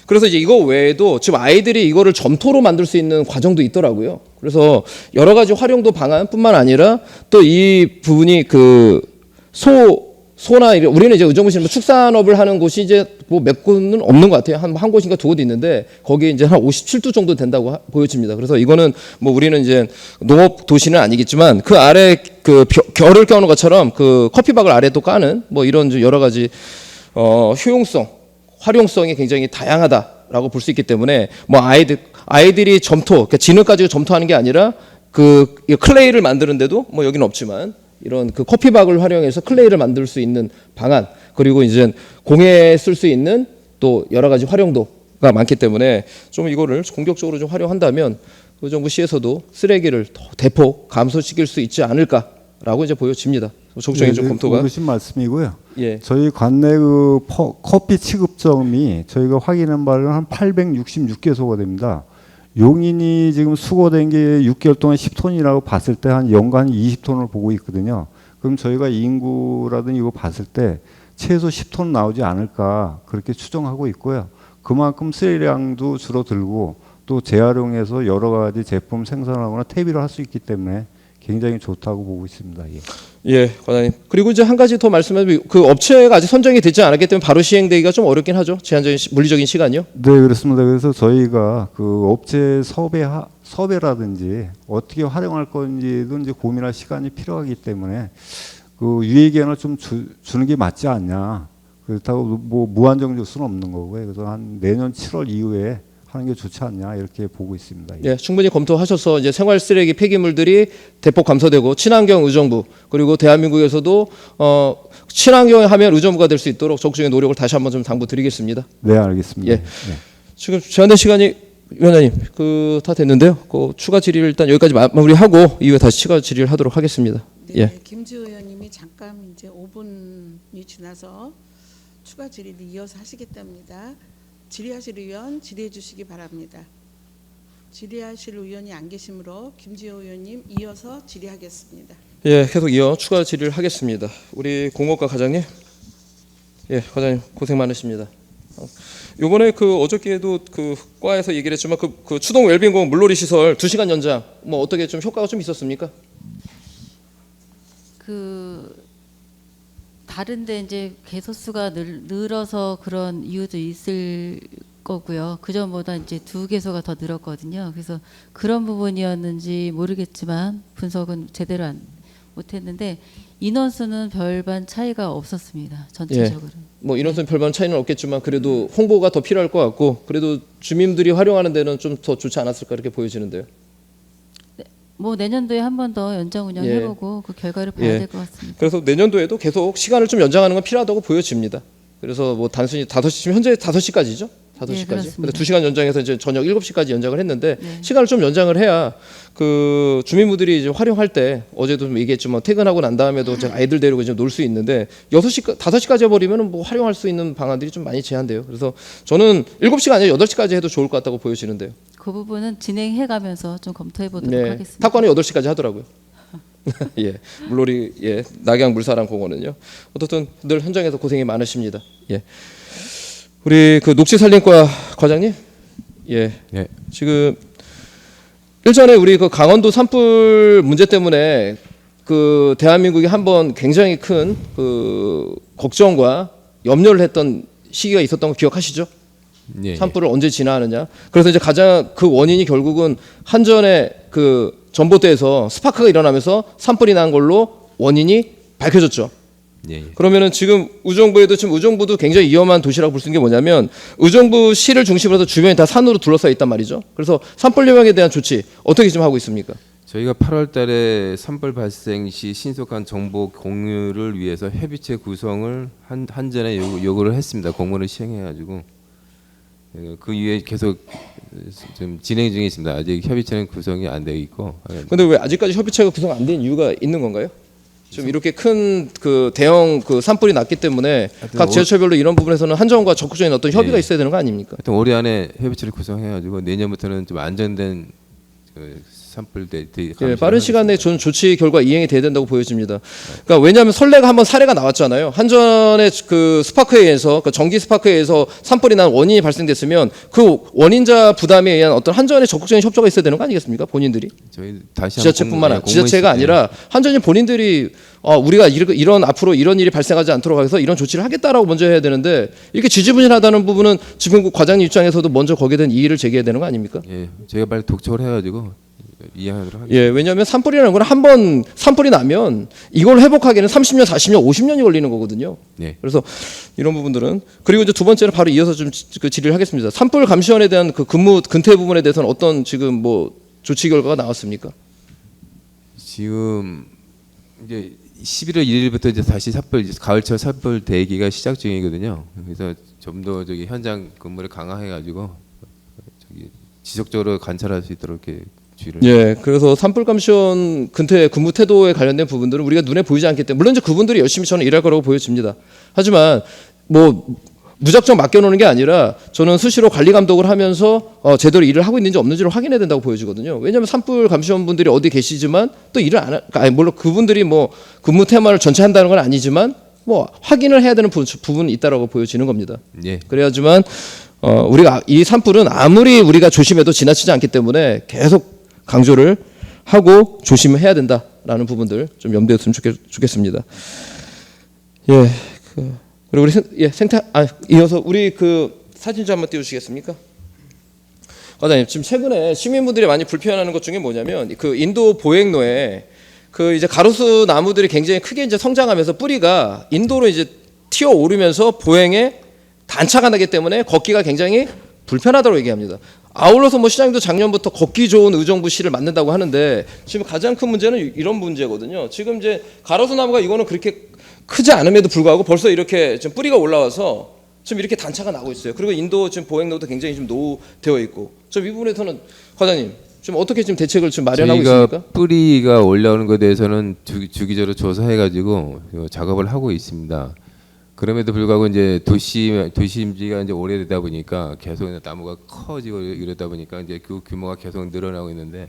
그래서 이제 이거 외에도 지금 아이들이 이거를 점토로 만들 수 있는 과정도 있더라고요. 그래서 여러 가지 활용도 방안뿐만 아니라 또 이 부분이 그 소나 우리는 이제 의정부시는 축산업을 하는 곳이 이제 뭐 몇 곳은 없는 것 같아요. 한 곳인가 두 곳 있는데 거기에 이제 한 57도 정도 된다고 보여집니다. 그래서 이거는 뭐 우리는 이제 농업 도시는 아니겠지만 그 아래 그 결을 껴놓은 것처럼 그 커피박을 아래 또 까는 뭐 이런 여러 가지 활용성이 굉장히 다양하다라고 볼 수 있기 때문에 뭐 아이들이 점토, 그러니까 진흙 가지고 점토하는 게 아니라 그 클레이를 만드는데도 뭐 여기는 없지만 이런 그 커피박을 활용해서 클레이를 만들 수 있는 방안 그리고 이제 공예에 쓸 수 있는 또 여러 가지 활용도가 많기 때문에 좀 이거를 공격적으로 좀 활용한다면 의정부시에서도 쓰레기를 더 대폭 감소시킬 수 있지 않을까라고 이제 보여집니다. 적극적인 좀 검토가. 그러신 말씀이고요. 예. 저희 관내 그 커피 취급점이 저희가 확인한 바로는 한 866개소가 됩니다. 용인이 지금 수거된 게 6개월 동안 10톤이라고 봤을 때 한 연간 20톤을 보고 있거든요. 그럼 저희가 인구라든지 이거 봤을 때 최소 10톤 나오지 않을까 그렇게 추정하고 있고요. 그만큼 쓰레기량도 줄어들고 또 재활용해서 여러 가지 제품 생산하거나 퇴비를 할 수 있기 때문에 굉장히 좋다고 보고 있습니다. 예, 과장님. 그리고 이제 한 가지 더 말씀하면 그 업체가 아직 선정이 되지 않았기 때문에 바로 시행되기가 좀 어렵긴 하죠. 제한적인 물리적인 시간이요. 네, 그렇습니다. 그래서 저희가 그 업체 섭외라든지 어떻게 활용할 건지도 이제 고민할 시간이 필요하기 때문에 그 유예기한을 좀 주는 게 맞지 않냐. 그렇다고 뭐 무한정 줄 수는 없는 거고요. 그래서 한 내년 7월 이후에 하는 게 좋지 않냐 이렇게 보고 있습니다. 예, 충분히 검토하셔서 이제 생활 쓰레기 폐기물들이 대폭 감소되고 친환경 의정부 그리고 대한민국에서도 친환경 하면 의정부가 될 수 있도록 적극적인 노력을 다시 한번 좀 당부드리겠습니다. 네, 알겠습니다. 예. 지금 제한된 시간이 위원장님 그 다 됐는데요. 그 추가 질의를 일단 여기까지 마무리하고 이후에 다시 추가 질의를 하도록 하겠습니다. 네, 예. 김지호 의원님이 잠깐 이제 5분이 지나서 추가 질의를 이어서 하시겠답니다. 질의하실 의원 질의해 주시기 바랍니다. 질의하실 의원이 안 계시므로 김지호 의원님 이어서 질의하겠습니다. 예, 계속 이어 추가 질의를 하겠습니다. 우리 공업과 과장님. 예, 과장님 고생 많으십니다. 요번에 그 어저께도 그 과에서 얘기를 했지만 그 추동 웰빙공원 물놀이 시설 2시간 연장 뭐 어떻게 좀 효과가 좀 있었습니까? 다른데 이제 개소수가 늘어서 그런 이유도 있을 거고요. 그 전보다 이제 2개소가 더 늘었거든요. 그래서 그런 부분이었는지 모르겠지만 분석은 제대로 못했는데 인원수는 별반 차이가 없었습니다. 전체적으로. 예. 뭐 인원수는 별반 차이는 없겠지만 그래도 홍보가 더 필요할 것 같고 그래도 주민들이 활용하는 데는 좀 더 좋지 않았을까 이렇게 보여지는데요. 뭐 내년도에 한 번 더 연장 운영해보고 그 결과를 봐야 될 것 같습니다. 그래서 내년도에도 계속 시간을 좀 연장하는 건 필요하다고 보여집니다. 그래서 뭐 단순히 5시쯤 현재 5시까지죠. 5시까지. 네, 근데 그렇습니다. 2시간 연장해서 이제 저녁 7시까지 연장을 했는데 네. 시간을 좀 연장을 해야 그 주민분들이 이제 활용할 때 어제도 좀 얘기했지만 퇴근하고 난 다음에도 이제 아이들 데리고 이제 놀 수 있는데 5시까지 해버리면은 뭐 활용할 수 있는 방안들이 좀 많이 제한돼요. 그래서 저는 7시가 아니라 8시까지 해도 좋을 것 같다고 보여지는데요. 그 부분은 진행해가면서 좀 검토해 보도록 네. 하겠습니다. 탁구는 8시까지 하더라고요. 예, 물놀이, 예, 낙양 물사랑 공원은요. 어떻든 늘 현장에서 고생이 많으십니다. 예, 우리 그 녹지산림과 과장님, 예, 예. 지금 일전에 우리 그 강원도 산불 문제 때문에 그 대한민국이 한번 굉장히 큰 그 걱정과 염려를 했던 시기가 있었던 거 기억하시죠? 예. 산불을 언제 진화하느냐. 그래서 이제 가장 그 원인이 결국은 한전의 그 전봇대에서 스파크가 일어나면서 산불이 난 걸로 원인이 밝혀졌죠. 예. 그러면은 지금 의정부도 굉장히 위험한 도시라고 볼 수 있는 게 뭐냐면 의정부 시를 중심으로 해서 주변이 다 산으로 둘러싸여 있단 말이죠. 그래서 산불 예방에 대한 조치 어떻게 지금 하고 있습니까? 저희가 8월달에 산불 발생 시 신속한 정보 공유를 위해서 협의체 구성을 한전에 요구를 했습니다. 공문을 시행해가지고 그 이후에 계속 좀 진행 중에 있습니다. 아직 협의체는 구성이 안 되어 있고. 근데 왜 아직까지 협의체가 구성 안 된 이유가 있는 건가요? 좀 이렇게 큰 그 대형 그 산불이 났기 때문에 각 지자체별로 이런 부분에서는 한전과 적극적인 어떤 협의가 예. 있어야 되는 거 아닙니까? 하여튼 올해 안에 협의체를 구성해가지고 내년부터는 좀 안정된 그 산불 예, 빠른 시간 내에 저는 조치 결과 이행이 돼야 된다고 보여집니다. 그러니까 왜냐하면 선례가 한번 사례가 나왔잖아요. 한전의 그 스파크에 의해서 그 전기 스파크에 의해서 산불이 난 원인이 발생됐으면 그 원인자 부담에 의한 어떤 한전의 적극적인 협조가 있어야 되는 거 아니겠습니까? 본인들이 저희 다시 지자체뿐만 아니라 공문 지자체가 아니라 한전이 본인들이 우리가 이런 앞으로 이런 일이 발생하지 않도록 해서 이런 조치를 하겠다라고 먼저 해야 되는데 이렇게 지지부진하다는 부분은 지금 그 과장님 입장에서도 먼저 거기에 대한 이의를 제기해야 되는 거 아닙니까? 예, 저희가 빨리 독촉을 해가지고 이해하도록 하겠습니다. 예, 왜냐하면 산불이라는 건 한 번 산불이 나면 이걸 회복하기에는 30년, 40년, 50년이 걸리는 거거든요. 네. 그래서 이런 부분들은 그리고 이제 두 번째는 바로 이어서 좀 그 질의를 하겠습니다. 산불 감시원에 대한 그 근무 근태 부분에 대해서는 어떤 지금 뭐 조치 결과가 나왔습니까? 지금 이제 11월 1일부터 이제 다시 가을철 산불 대기가 시작 중이거든요. 그래서 좀 더 저기 현장 근무를 강화해가지고 저기 지속적으로 관찰할 수 있도록 이렇게 주의를. 예, 그래서 산불 감시원 근태 근무 태도에 관련된 부분들은 우리가 눈에 보이지 않기 때문에 물론 이제 그분들이 열심히 저는 일할 거라고 보여집니다. 하지만 뭐 무작정 맡겨놓는 게 아니라 저는 수시로 관리 감독을 하면서 제대로 일을 하고 있는지 없는지를 확인해야 된다고 보여지거든요. 왜냐하면 산불 감시원분들이 어디 계시지만 또 일을 안 아니 물론 그분들이 뭐 근무 테마를 전체 한다는 건 아니지만 뭐 확인을 해야 되는 부분이 있다라고 보여지는 겁니다. 예. 그래야지만 우리가 이 산불은 아무리 우리가 조심해도 지나치지 않기 때문에 계속 강조를 하고 조심해야 된다라는 부분들 좀 염두에 뒀으면 좋겠습니다. 예. 그리고 우리 이어서 우리 그 사진 좀 한번 띄워주시겠습니까? 과장님, 지금 최근에 시민분들이 많이 불편해하는 것 중에 뭐냐면 그 인도 보행로에 그 이제 가로수 나무들이 굉장히 크게 이제 성장하면서 뿌리가 인도로 이제 튀어 오르면서 보행에 단차가 나기 때문에 걷기가 굉장히 불편하다고 얘기합니다. 아울러서 뭐 시장님도 작년부터 걷기 좋은 의정부시를 만든다고 하는데 지금 가장 큰 문제는 이런 문제거든요. 지금 이제 가로수 나무가 이거는 그렇게 크지 않음에도 불구하고 벌써 이렇게 좀 뿌리가 올라와서 지금 이렇게 단차가 나고 있어요. 그리고 인도 지금 보행로도 굉장히 좀 노후되어 있고 좀 이 부분에서는 과장님 지금 어떻게 지금 대책을 지금 마련하고 저희가 있습니까? 뿌리가 올라오는 것에 대해서는 주기적으로 조사해가지고 작업을 하고 있습니다. 그럼에도 불구하고 이제 도시임지가 이제 오래되다 보니까 계속 나무가 커지고 이러다 보니까 이제 그 규모가 계속 늘어나고 있는데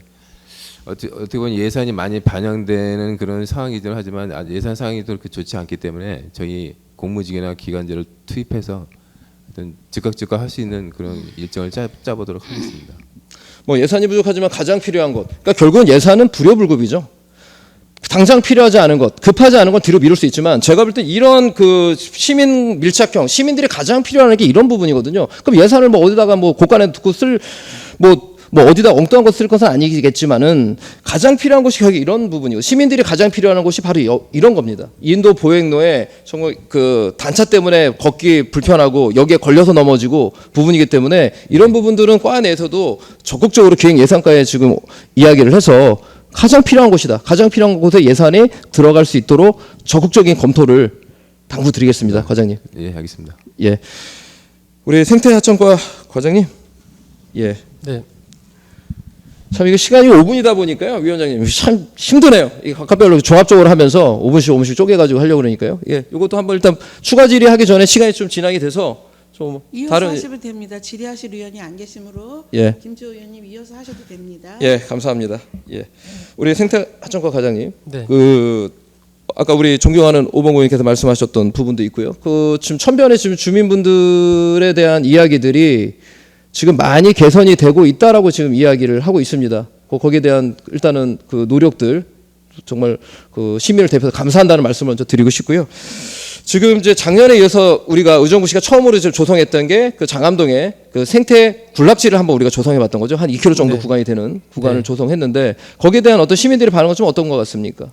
어떻게 보면 예산이 많이 반영되는 그런 상황이긴 하지만 예산 상황이 그렇게 좋지 않기 때문에 저희 공무직이나 기관제를 투입해서 어떤 즉각 할 수 있는 그런 일정을 짜보도록 하겠습니다. 뭐 예산이 부족하지만 가장 필요한 것, 그러니까 결국은 예산은 불효불급이죠. 당장 필요하지 않은 것, 급하지 않은 건 뒤로 미룰 수 있지만 제가 볼 때 이런 그 시민 밀착형, 시민들이 가장 필요한 게 이런 부분이거든요. 그럼 예산을 뭐 어디다가 뭐 고간에 두고 뭐 어디다 엉뚱한 거 쓸 것은 아니겠지만은 가장 필요한 것이 결국 이런 부분이고 시민들이 가장 필요한 것이 바로 이런 겁니다. 인도 보행로에 정말 그 단차 때문에 걷기 불편하고 여기에 걸려서 넘어지고 부분이기 때문에 이런 부분들은 과 내에서도 적극적으로 기획 예산과에 지금 이야기를 해서 가장 필요한 곳이다. 가장 필요한 곳에 예산이 들어갈 수 있도록 적극적인 검토를 당부드리겠습니다, 과장님. 예, 알겠습니다. 예. 우리 생태하천과 과장님, 예. 네. 참 이거 시간이 5분이다 보니까요, 위원장님 참 힘드네요. 이 각각별로 종합적으로 하면서 5분씩 쪼개가지고 하려고 그러니까요. 예, 이것도 한번 일단 추가 질의하기 전에 시간이 좀 지나게 돼서 좀 이어서 다른 하시면 됩니다. 질의하실 의원이 안 계시므로 예. 김주호 의원님 이어서 하셔도 됩니다. 예, 감사합니다. 예, 우리 생태하천과 과장님, 네. 그 아까 우리 존경하는 오범 의원님께서 말씀하셨던 부분도 있고요. 그 지금 천변의 지금 주민분들에 대한 이야기들이 지금 많이 개선이 되고 있다라고 지금 이야기를 하고 있습니다. 거기에 대한 일단은 그 노력들 정말 그 시민을 대표해서 감사한다는 말씀을 먼저 드리고 싶고요. 지금 이제 작년에 이어서 우리가 의정부시가 처음으로 지금 조성했던 게 그 장암동에 그 생태 군락지를 한번 우리가 조성해봤던 거죠. 한 2km 정도 네. 구간이 되는 구간을 네. 조성했는데 거기에 대한 어떤 시민들의 반응은 좀 어떤 것 같습니까?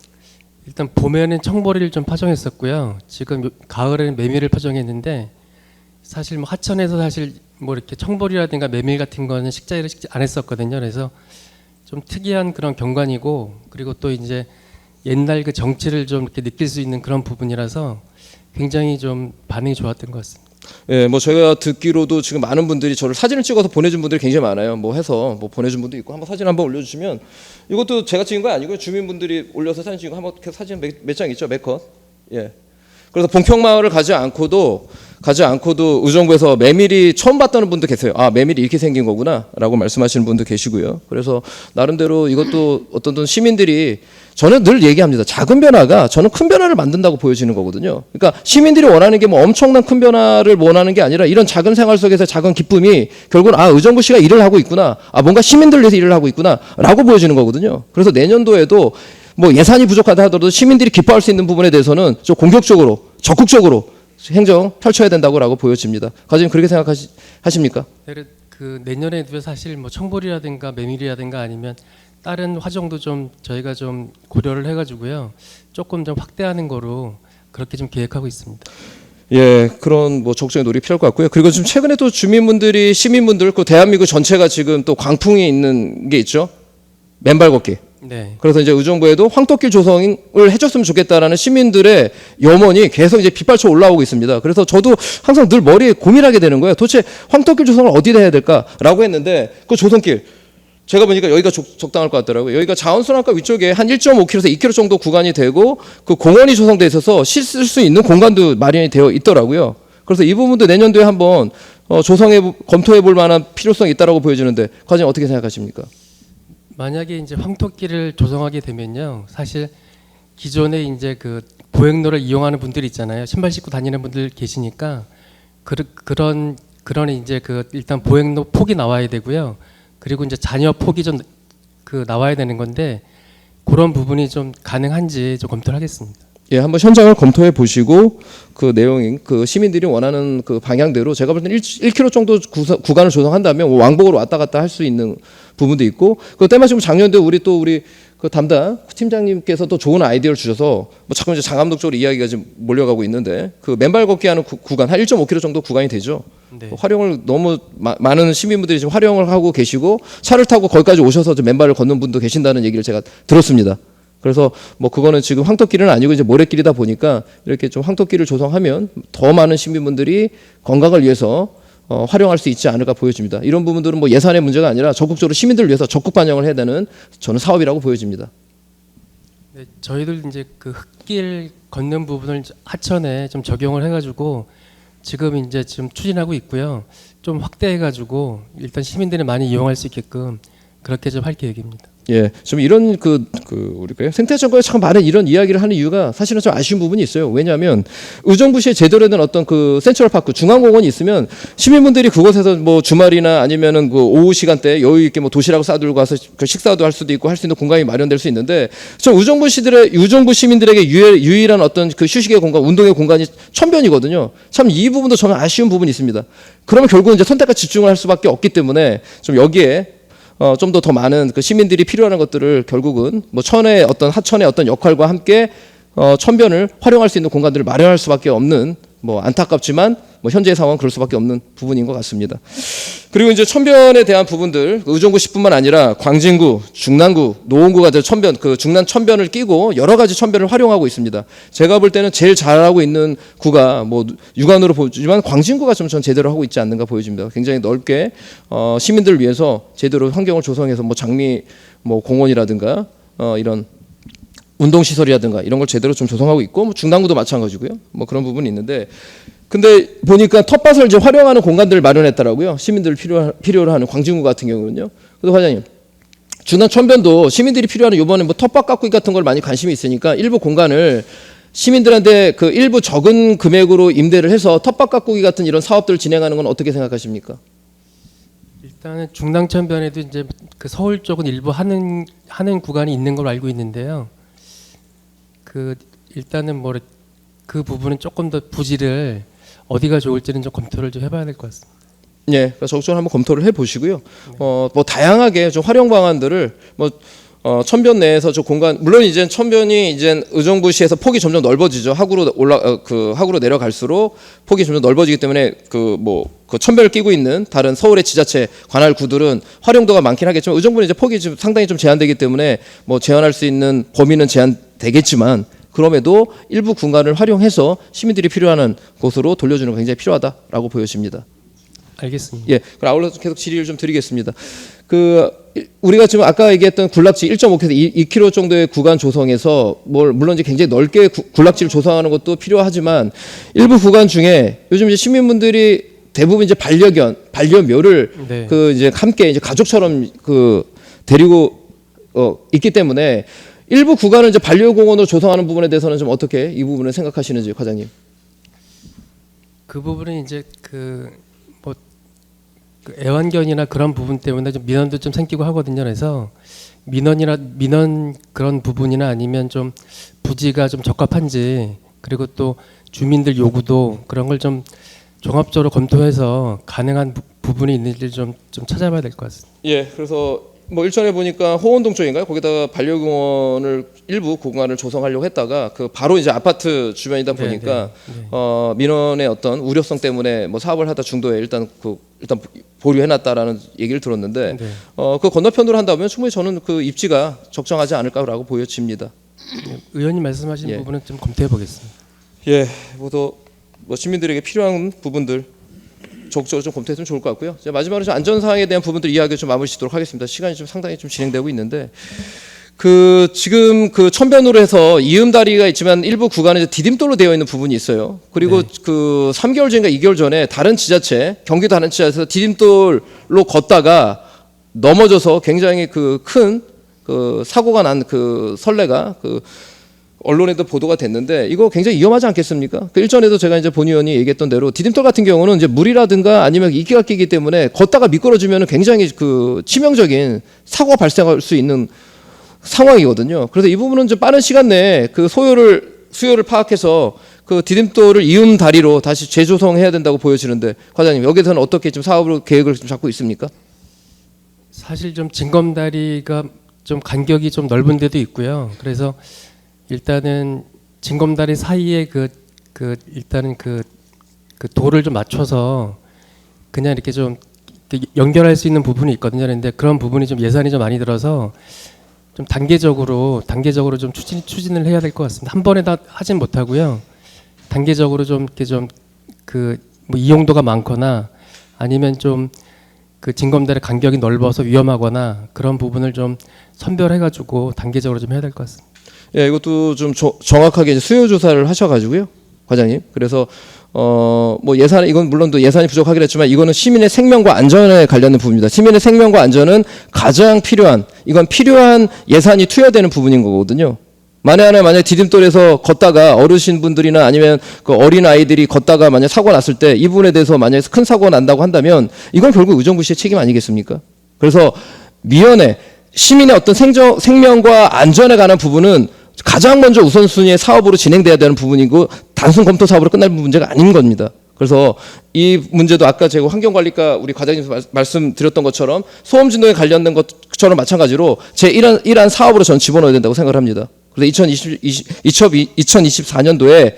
일단 봄에는 청보리를 좀 파종했었고요. 지금 가을에는 메밀을 파종했는데 사실 뭐 하천에서 사실 뭐 이렇게 청보리라든가 메밀 같은 거는 식자재를 안 했었거든요. 그래서 좀 특이한 그런 경관이고 그리고 또 이제 옛날 그 정치를 좀 이렇게 느낄 수 있는 그런 부분이라서 굉장히 좀 반응이 좋았던 것 같습니다. 예, 뭐 제가 듣기로도 지금 많은 분들이 저를 사진을 찍어서 보내준 분들이 굉장히 많아요. 뭐 해서 뭐 보내준 분도 있고 한번 사진 한번 올려주시면 이것도 제가 찍은 거 아니고요. 주민분들이 올려서 사진 찍은 거 한번 사진 몇 장 있죠, 몇 컷. 예. 그래서 본평마을을 가지 않고도 의정부에서 메밀이 처음 봤다는 분도 계세요. 아, 메밀이 이렇게 생긴 거구나라고 말씀하시는 분도 계시고요. 그래서 나름대로 이것도 어떤 시민들이 저는 늘 얘기합니다. 작은 변화가 저는 큰 변화를 만든다고 보여지는 거거든요. 그러니까 시민들이 원하는 게 뭐 엄청난 큰 변화를 원하는 게 아니라 이런 작은 생활 속에서 작은 기쁨이 결국은 아, 의정부시가 일을 하고 있구나. 아, 뭔가 시민들 위해서 일을 하고 있구나라고 보여지는 거거든요. 그래서 내년도에도 뭐 예산이 부족하다 하더라도 시민들이 기뻐할 수 있는 부분에 대해서는 좀 공격적으로 적극적으로 행정 펼쳐야 된다고 보여집니다. 과장님 그렇게 생각하십니까? 그 내년에도 사실 뭐 청보리라든가 메밀이라든가 아니면 다른 화종도 좀 저희가 좀 고려를 해가지고요. 조금 좀 확대하는 거로 그렇게 좀 계획하고 있습니다. 예, 그런 뭐 적극적인 노력이 필요할 것 같고요. 그리고 지금 최근에 또 주민분들이 시민분들 그 대한민국 전체가 지금 또 광풍이 있는 게 있죠. 맨발 걷기. 네. 그래서 이제 의정부에도 황토길 조성을 해줬으면 좋겠다라는 시민들의 염원이 계속 이제 빗발쳐 올라오고 있습니다. 그래서 저도 항상 늘 머리에 고민하게 되는 거예요. 도대체 황토길 조성을 어디다 해야 될까라고 했는데 그 조성길 제가 보니까 여기가 적당할 것 같더라고요. 여기가 자원순환과 위쪽에 한 1.5km에서 2km 정도 구간이 되고 그 공원이 조성돼 있어서 씻을 수 있는 공간도 마련이 되어 있더라고요. 그래서 이 부분도 내년도에 한번 검토해 볼 만한 필요성이 있다라고 보여지는데 과장님 어떻게 생각하십니까? 만약에 이제 황토길을 조성하게 되면요, 사실 기존에 이제 그 보행로를 이용하는 분들이 있잖아요. 신발 신고 다니는 분들 계시니까 그런 이제 그 일단 보행로 폭이 나와야 되고요. 그리고 이제 잔여 폭이 좀 그 나와야 되는 건데 그런 부분이 좀 가능한지 좀 검토를 하겠습니다. 예, 한번 현장을 검토해 보시고 그 내용인 그 시민들이 원하는 그 방향대로 제가 볼 때는 1km 정도 구간을 조성한다면 왕복으로 왔다 갔다 할 수 있는 부분도 있고 그 때마침 작년도 우리 그 담당 팀장님께서 또 좋은 아이디어를 주셔서 뭐 자꾸 이제 장암동 쪽으로 이야기가 지금 몰려가고 있는데 그 맨발 걷기 하는 구간 한 1.5km 정도 구간이 되죠. 네. 활용을 너무 많은 시민분들이 지금 활용을 하고 계시고 차를 타고 거기까지 오셔서 좀 맨발을 걷는 분도 계신다는 얘기를 제가 들었습니다. 그래서 뭐 그거는 지금 황토길은 아니고 이제 모래길이다 보니까 이렇게 좀 황토길을 조성하면 더 많은 시민분들이 건강을 위해서 활용할 수 있지 않을까 보여집니다. 이런 부분들은 뭐 예산의 문제가 아니라 적극적으로 시민들을 위해서 적극 반영을 해야 되는 저는 사업이라고 보여집니다. 네, 저희들 이제 그 흙길 걷는 부분을 하천에 좀 적용을 해가지고 지금 추진하고 있고요. 좀 확대해가지고 일단 시민들이 많이 이용할 수 있게끔 그렇게 좀 할 계획입니다. 예, 좀 이런 우리가 생태정거에 참 많은 이런 이야기를 하는 이유가 사실은 좀 아쉬운 부분이 있어요. 왜냐하면 의정부시에 제대로 된 어떤 그 센트럴파크 중앙공원이 있으면 시민분들이 그곳에서 뭐 주말이나 아니면은 그 오후 시간대 여유 있게 뭐 도시락 싸들고 가서 그 식사도 할 수도 있고 할 수 있는 공간이 마련될 수 있는데 저 의정부 시민들에게 유일한 어떤 그 휴식의 공간, 운동의 공간이 천변이거든요. 참 이 부분도 저는 아쉬운 부분이 있습니다. 그러면 결국은 이제 선택과 집중을 할 수밖에 없기 때문에 좀 여기에 좀 더 많은 그 시민들이 필요한 것들을 결국은 뭐 하천의 어떤 역할과 함께 천변을 활용할 수 있는 공간들을 마련할 수밖에 없는 뭐 안타깝지만 뭐 현재의 상황은 그럴 수밖에 없는 부분인 것 같습니다. 그리고 이제 천변에 대한 부분들 의정부 10뿐만 아니라 광진구, 중랑구, 노원구가 천변 그 중난 천변을 끼고 여러 가지 천변을 활용하고 있습니다. 제가 볼 때는 제일 잘하고 있는 구가 뭐 육안으로 보지만 광진구가 좀 전 제대로 하고 있지 않는가 보여집니다. 굉장히 넓게 시민들을 위해서 제대로 환경을 조성해서 뭐 장미 뭐 공원이라든가 이런 운동 시설이라든가 이런 걸 제대로 좀 조성하고 있고 뭐 중랑구도 마찬가지고요. 뭐 그런 부분이 있는데 근데 보니까 텃밭을 이제 활용하는 공간들을 마련했더라고요. 시민들 필요로 하는 광진구 같은 경우는요. 그래서 과장님, 중난 천변도 시민들이 필요하는 이번에 뭐 텃밭 가꾸기 같은 걸 많이 관심이 있으니까 일부 공간을 시민들한테 그 일부 적은 금액으로 임대를 해서 텃밭 가꾸기 같은 이런 사업들을 진행하는 건 어떻게 생각하십니까? 일단은 중랑천변에도 이제 그 서울 쪽은 일부 하는 구간이 있는 걸로 알고 있는데요. 그 일단은 뭐 그 부분은 조금 더 부지를 어디가 좋을지는 좀 검토를 좀 해봐야 될 것 같습니다. 예, 적극적으로 한번 검토를 해보시고요. 뭐 다양하게 좀 활용 방안들을 뭐 천변 내에서 저 공간 물론 이제 천변이 이제 의정부시에서 폭이 점점 넓어지죠. 하구로 하구로 내려갈수록 폭이 점점 넓어지기 때문에 그 천변을 끼고 있는 다른 서울의 지자체 관할 구들은 활용도가 많긴 하겠지만 의정부는 이제 폭이 좀 상당히 좀 제한되기 때문에 뭐 제한할 수 있는 범위는 제한되겠지만 그럼에도 일부 공간을 활용해서 시민들이 필요한 곳으로 돌려주는 게 굉장히 필요하다라고 보여집니다. 알겠습니다. 예, 그럼 아울러서 계속 질의를 좀 드리겠습니다. 우리가 지금 아까 얘기했던 군락지 1.5km, 2km 정도의 구간 조성해서 물론 이제 굉장히 넓게 군락지를 조성하는 것도 필요하지만 일부 구간 중에 요즘 이제 시민분들이 대부분 이제 반려묘를 네. 이제 함께 이제 가족처럼 데리고 있기 때문에 일부 구간을 이제 반려공원으로 조성하는 부분에 대해서는 좀 어떻게 이 부분을 생각하시는지 과장님. 그 부분은 이제 그 애완견이나 그런 부분 때문에 좀 민원도 좀 생기고 하거든요. 그래서 민원 그런 부분이나 아니면 좀 부지가 좀 적합한지 그리고 또 주민들 요구도 그런 걸 좀 종합적으로 검토해서 가능한 부분이 있는지 좀 찾아봐야 될 것 같습니다. 예, 그래서 뭐 일전에 보니까 호원동 쪽인가요? 거기다가 반려공원을 일부 공간을 조성하려고 했다가 바로 이제 아파트 주변이다 보니까 민원의 어떤 우려성 때문에 뭐 사업을 하다 중도에 일단 보류해놨다라는 얘기를 들었는데 그 건너편으로 한다면 충분히 저는 그 입지가 적정하지 않을까라고 보여집니다. 의원님 말씀하신 부분은 좀 검토해 보겠습니다. 예, 뭐 시민들에게 필요한 부분들 적극적으로 좀 검토했으면 좋을 것 같고요. 마지막으로 좀 안전 사항에 대한 부분들 이야기 좀 마무리 짓도록 하겠습니다. 시간이 좀 상당히 좀 진행되고 있는데 지금 천변으로 해서 이음다리가 있지만 일부 구간에 이제 디딤돌로 되어 있는 부분이 있어요. 그리고 3개월 전인가 2개월 전에 다른 지자체 경기도 다른 지자체에서 디딤돌로 걷다가 넘어져서 굉장히 큰 사고가 난 선례가 언론에도 보도가 됐는데 이거 굉장히 위험하지 않겠습니까? 일전에도 제가 이제 본 의원이 얘기했던 대로 디딤돌 같은 경우는 이제 물이라든가 아니면 이끼가 끼기 때문에 걷다가 미끄러지면 굉장히 치명적인 사고가 발생할 수 있는 상황이거든요. 그래서 이 부분은 좀 빠른 시간 내에 수요를 파악해서 디딤돌을 이음 다리로 다시 재조성해야 된다고 보여지는데 과장님 여기서는 어떻게 좀 사업으로 계획을 좀 잡고 있습니까? 사실 좀 징검다리가 좀 간격이 좀 넓은 데도 있고요. 그래서 일단은 징검다리 사이에 일단은 돌을 좀 맞춰서 그냥 이렇게 좀 연결할 수 있는 부분이 있거든요. 그런데 그런 부분이 좀 예산이 좀 많이 들어서 좀 단계적으로 좀 추진을 해야 될 것 같습니다. 한 번에 다 하진 못하고요. 단계적으로 좀 이렇게 뭐 이용도가 많거나 아니면 좀 징검다리 간격이 넓어서 위험하거나 그런 부분을 좀 선별해가지고 단계적으로 좀 해야 될 것 같습니다. 예, 이것도 좀 정확하게 이제 수요 조사를 하셔가지고요, 과장님. 그래서 뭐 이건 물론 또 예산이 부족하긴 했지만 이거는 시민의 생명과 안전에 관련된 부분입니다. 시민의 생명과 안전은 가장 필요한 예산이 투여되는 부분인 거거든요. 만약에 디딤돌에서 걷다가 어르신분들이나 아니면 어린 아이들이 걷다가 만약 사고가 났을 때 이 부분에 대해서 만약에 큰 사고가 난다고 한다면 이건 결국 의정부시의 책임 아니겠습니까? 그래서 미연에 시민의 어떤 생명과 안전에 관한 부분은 가장 먼저 우선순위의 사업으로 진행돼야 되는 부분이고 단순 검토 사업으로 끝날 문제가 아닌 겁니다. 그래서 이 문제도 아까 제가 환경관리과 우리 과장님 말씀드렸던 것처럼 소음진동에 관련된 것처럼 마찬가지로 제1한 사업으로 저는 집어넣어야 된다고 생각을 합니다. 그래서 2024년도에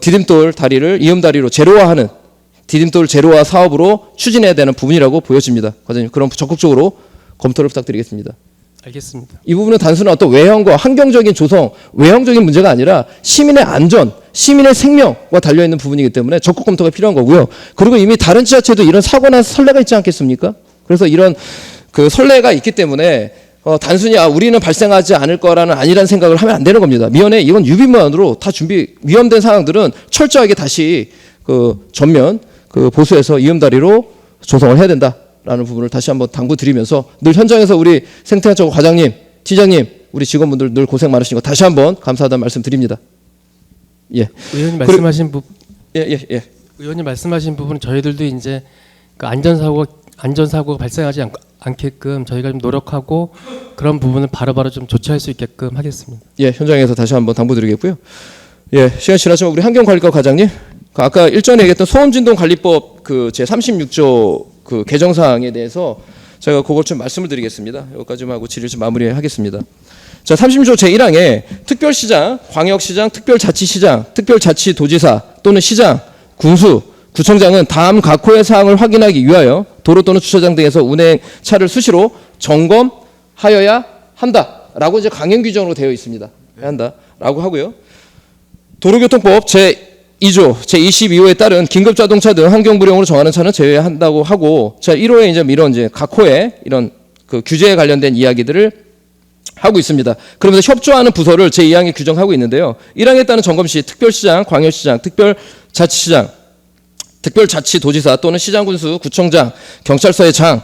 디딤돌 다리를 이음다리로 제로화하는 디딤돌 제로화 사업으로 추진해야 되는 부분이라고 보여집니다. 과장님, 그럼 적극적으로 검토를 부탁드리겠습니다. 알겠습니다. 이 부분은 단순한 어떤 외형과 환경적인 조성, 외형적인 문제가 아니라 시민의 안전, 시민의 생명과 달려있는 부분이기 때문에 적극 검토가 필요한 거고요. 그리고 이미 다른 지자체도 이런 사고나 선례가 있지 않겠습니까? 그래서 이런 그 선례가 있기 때문에 단순히 우리는 발생하지 않을 거라는 아니라는 생각을 하면 안 되는 겁니다. 미연에 이건 유비무환으로 다 위험된 상황들은 철저하게 다시 그 전면 그 보수해서 이음다리로 조성을 해야 된다라는 부분을 다시 한번 당부드리면서 늘 현장에서 우리 생태환경 과장님, 팀장님, 우리 직원분들 늘 고생 많으신 거 다시 한번 감사하다는 말씀 드립니다. 예. 의원님 말씀하신 부분, 예. 의원님 말씀하신 부분은 저희들도 이제 그 안전사고가 발생하지 않게끔 저희가 좀 노력하고 그런 부분을 바로바로 좀 조치할 수 있게끔 하겠습니다. 예, 현장에서 다시 한번 당부드리겠고요. 예, 시간 지나지만 우리 환경관리과 과장님, 아까 일전에 얘기했던 소음진동관리법 그 제 36조 그 개정 사항에 대해서 제가 그걸 좀 말씀을 드리겠습니다. 여기까지만 하고 질의를 좀 마무리하겠습니다. 자, 36조 제1항에 특별시장, 광역시장, 특별자치시장, 특별자치도지사 또는 시장, 군수, 구청장은 다음 각호의 사항을 확인하기 위하여 도로 또는 주차장 등에서 운행차를 수시로 점검하여야 한다라고 이제 강행 규정으로 되어 있습니다. 한다라고 하고요. 도로교통법 제2조 제22호에 따른 긴급 자동차 등 환경불량으로 정하는 차는 제외한다고 하고, 자 1호에 이제 이런 이제 각호의 이런 그 규제에 관련된 이야기들을 하고 있습니다. 그러면서 협조하는 부서를 제2항에 규정하고 있는데요. 1항에 따른 점검 시 특별시장, 광역시장, 특별자치시장, 특별자치도지사 또는 시장군수, 구청장, 경찰서의 장,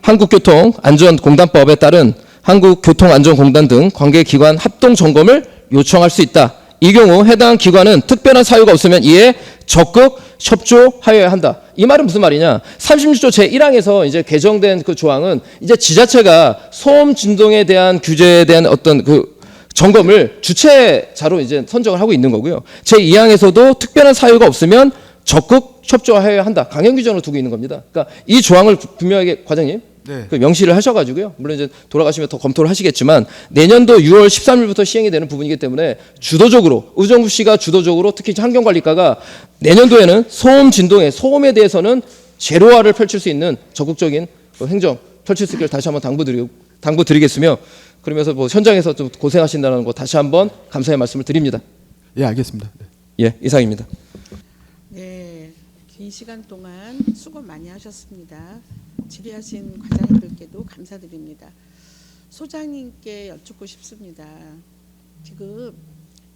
한국교통안전공단법에 따른 한국교통안전공단 등 관계기관 합동 점검을 요청할 수 있다. 이 경우 해당 기관은 특별한 사유가 없으면 이에 적극 협조하여야 한다. 이 말은 무슨 말이냐? 36조 제1항에서 이제 개정된 그 조항은 이제 지자체가 소음 진동에 대한 규제에 대한 어떤 그 점검을 주체자로 이제 선정을 하고 있는 거고요. 제2항에서도 특별한 사유가 없으면 적극 협조하여야 한다. 강행 규정으로 두고 있는 겁니다. 그러니까 이 조항을 분명하게 과장님 그 명시를 하셔가지고요. 물론 이제 돌아가시면 더 검토를 하시겠지만 내년도 6월 13일부터 시행이 되는 부분이기 때문에 주도적으로 의정부 씨가 주도적으로 특히 환경관리과가 내년도에는 소음 진동의 소음에 대해서는 제로화를 펼칠 수 있는 적극적인 행정 펼칠 수 있기를 다시 한번 당부드리겠으며, 그러면서 뭐 현장에서 좀 고생하신다는 거 다시 한번 감사의 말씀을 드립니다. 예, 알겠습니다. 예, 이상입니다. 네, 긴 시간 동안 수고 많이 하셨습니다. 질의하신 과장님들께도 감사드립니다. 소장님께 여쭙고 싶습니다. 지금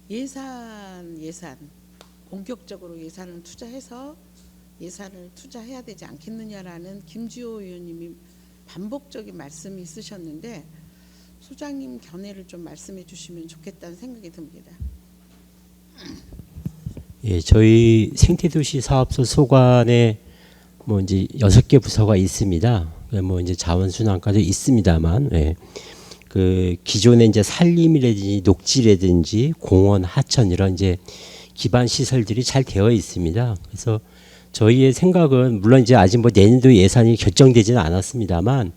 예산 본격적으로 예산을 투자해서 예산을 투자해야 되지 않겠느냐라는 김주호 의원님이 반복적인 말씀이 있으셨는데 소장님 견해를 좀 말씀해 주시면 좋겠다는 생각이 듭니다. 예, 저희 생태도시 사업소 소관에 뭐 이제 6개 부서가 있습니다. 뭐 이제 자원순환과도 있습니다만, 예. 그 기존에 이제 산림이라든지 녹지라든지 공원, 하천 이런 이제 기반 시설들이 잘 되어 있습니다. 그래서 저희의 생각은 물론 이제 아직 뭐 내년도 예산이 결정되지는 않았습니다만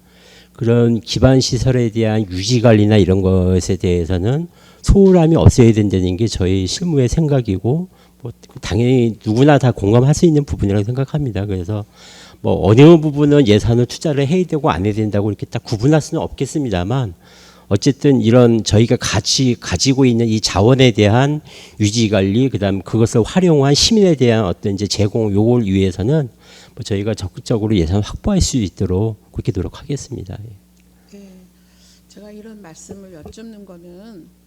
그런 기반 시설에 대한 유지 관리나 이런 것에 대해서는 소홀함이 없어야 된다는 게 저희 실무의 생각이고, 뭐 당연히 누구나 다 공감할 수 있는 부분이라고 생각합니다. 그래서 뭐 어느 부분은 예산을 투자를 해야 되고 안 해야 된다고 이렇게 딱 구분할 수는 없겠습니다만 어쨌든 이런 저희가 가지고 있는 이 자원에 대한 유지 관리, 그다음 그것을 활용한 시민에 대한 어떤 이제 제공 요걸 위해서는 뭐 저희가 적극적으로 예산 확보할 수 있도록 그렇게 노력하겠습니다. 네, 제가 이런 말씀을 여쭙는 거는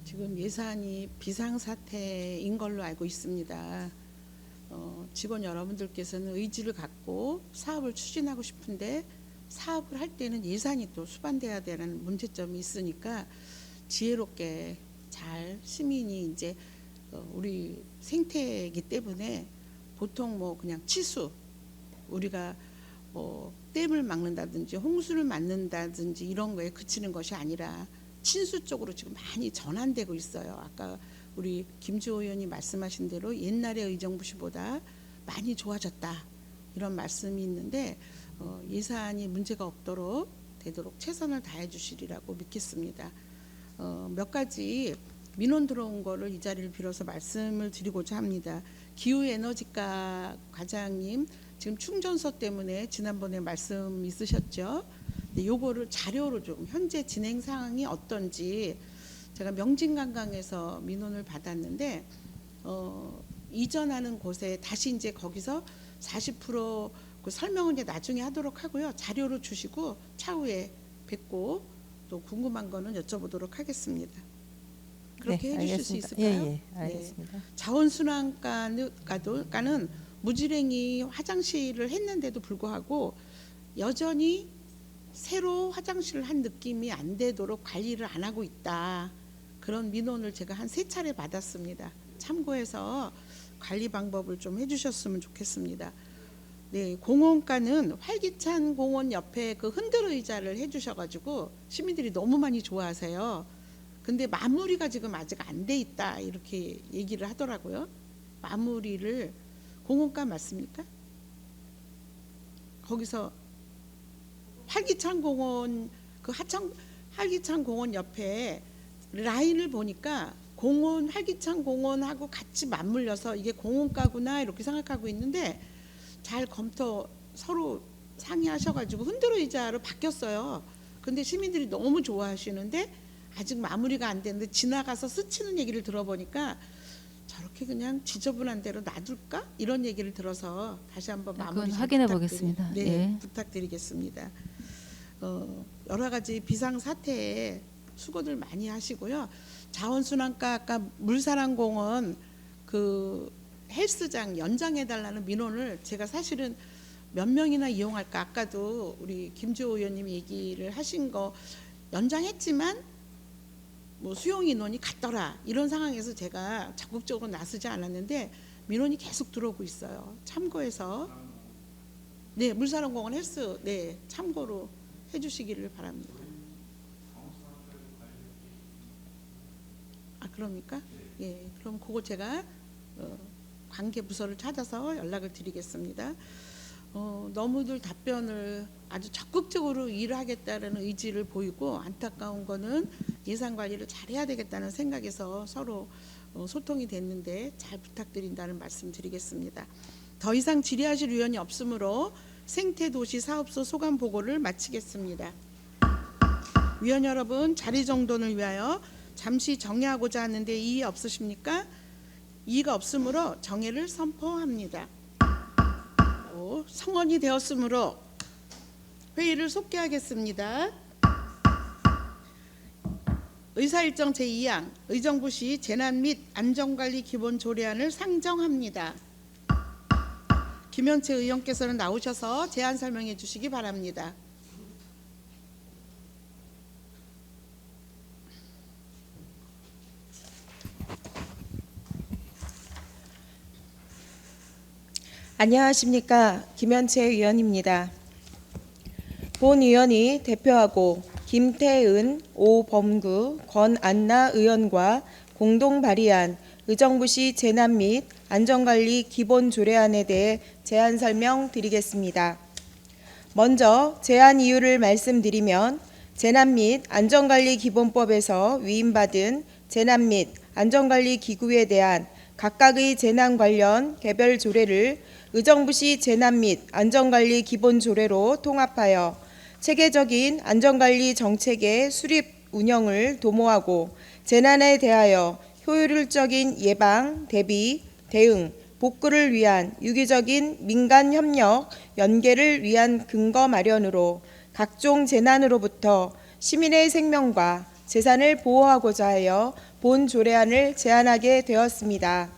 지금 예산이 비상사태인 걸로 알고 있습니다. 직원 여러분들께서는 의지를 갖고 사업을 추진하고 싶은데 사업을 할 때는 예산이 또 수반돼야 되는 문제점이 있으니까 지혜롭게 잘 시민이 이제 우리 생태이기 때문에 보통 뭐 그냥 치수 우리가 뭐 댐을 막는다든지 홍수를 막는다든지 이런 거에 그치는 것이 아니라 친수 쪽으로 지금 많이 전환되고 있어요. 아까 우리 김주호 의원이 말씀하신 대로 옛날의 의정부시보다 많이 좋아졌다 이런 말씀이 있는데 예산이 문제가 없도록 되도록 최선을 다해 주시리라고 믿겠습니다. 몇 가지 민원 들어온 거를 이 자리를 빌어서 말씀을 드리고자 합니다. 기후에너지과 과장님 지금 충전소 때문에 지난번에 말씀 있으셨죠. 근데 요거를 자료로 좀 현재 진행 상황이 어떤지 제가 명진관광에서 민원을 받았는데 이전하는 곳에 다시 이제 거기서 40%그 설명은 이제 나중에 하도록 하고요. 자료로 주시고 차후에 뵙고 또 궁금한 거는 여쭤보도록 하겠습니다. 그렇게 네, 해주실 알겠습니다. 수 있을까요? 예, 알겠습니다. 네. 자원순환과는 무지랭이 화장실을 했는데도 불구하고 여전히 새로 화장실을 한 느낌이 안 되도록 관리를 안 하고 있다. 그런 민원을 제가 한 3차례 받았습니다. 참고해서 관리 방법을 좀 해주셨으면 좋겠습니다. 네, 공원과는 활기찬 공원 옆에 그 흔들 의자를 해주셔가지고 시민들이 너무 많이 좋아하세요. 근데 마무리가 지금 아직 안 돼 있다 이렇게 얘기를 하더라고요. 마무리를 공원과 맞습니까? 거기서 활기찬 공원 그 활기찬 공원 옆에 라인을 보니까 공원 활기찬 공원하고 같이 맞물려서 이게 공원가구나 이렇게 생각하고 있는데 잘 검토 서로 상의하셔가지고 흔들 의자로 바뀌었어요. 근데 시민들이 너무 좋아하시는데 아직 마무리가 안 됐는데 지나가서 스치는 얘기를 들어보니까 저렇게 그냥 지저분한 대로 놔둘까 이런 얘기를 들어서 다시 한번 마무리 그건 확인해 보겠습니다. 네, 예. 부탁드리겠습니다. 여러 가지 비상 사태에 수고들 많이 하시고요. 자원순환과 아까 물사랑공원 그 헬스장 연장해 달라는 민원을 제가 사실은 몇 명이나 이용할까 아까도 우리 김주호 의원님이 얘기를 하신 거 연장했지만 뭐 수용 인원이 같더라 이런 상황에서 제가 적극적으로 나서지 않았는데 민원이 계속 들어오고 있어요. 참고해서 네 물사랑공원 헬스 네 참고로 해주시기를 바랍니다. 아 그럽니까? 예, 그럼 그거 제가 관계 부서를 찾아서 연락을 드리겠습니다. 너무들 답변을 아주 적극적으로 일을 하겠다는 의지를 보이고 안타까운 거는 예산 관리를 잘해야 되겠다는 생각에서 서로 소통이 됐는데 잘 부탁드린다는 말씀 드리겠습니다. 더 이상 질의하실 의원이 없으므로 생태도시 사업소 소관 보고를 마치겠습니다. 위원 여러분 자리 정돈을 위하여 잠시 정회하고자 하는데 이의 없으십니까? 이의가 없으므로 정회를 선포합니다. 성원이 되었으므로 회의를 속개하겠습니다. 의사일정 제2항 의정부시 재난 및 안전관리 기본조례안을 상정합니다. 김현채 의원께서는 나오셔서 제안 설명해 주시기 바랍니다. 안녕하십니까. 김현채 의원입니다. 본 의원이 대표하고 김태은, 오범구, 권안나 의원과 공동 발의한 의정부시 재난 및 안전관리 기본조례안에 대해 제안 설명 드리겠습니다. 먼저 제안 이유를 말씀드리면 재난 및 안전관리 기본법에서 위임받은 재난 및 안전관리 기구에 대한 각각의 재난 관련 개별 조례를 의정부시 재난 및 안전관리 기본조례로 통합하여 체계적인 안전관리 정책의 수립 운영을 도모하고 재난에 대하여 효율적인 예방, 대비, 대응, 복구를 위한 유기적인 민간 협력, 연계를 위한 근거 마련으로 각종 재난으로부터 시민의 생명과 재산을 보호하고자 하여 본 조례안을 제안하게 되었습니다.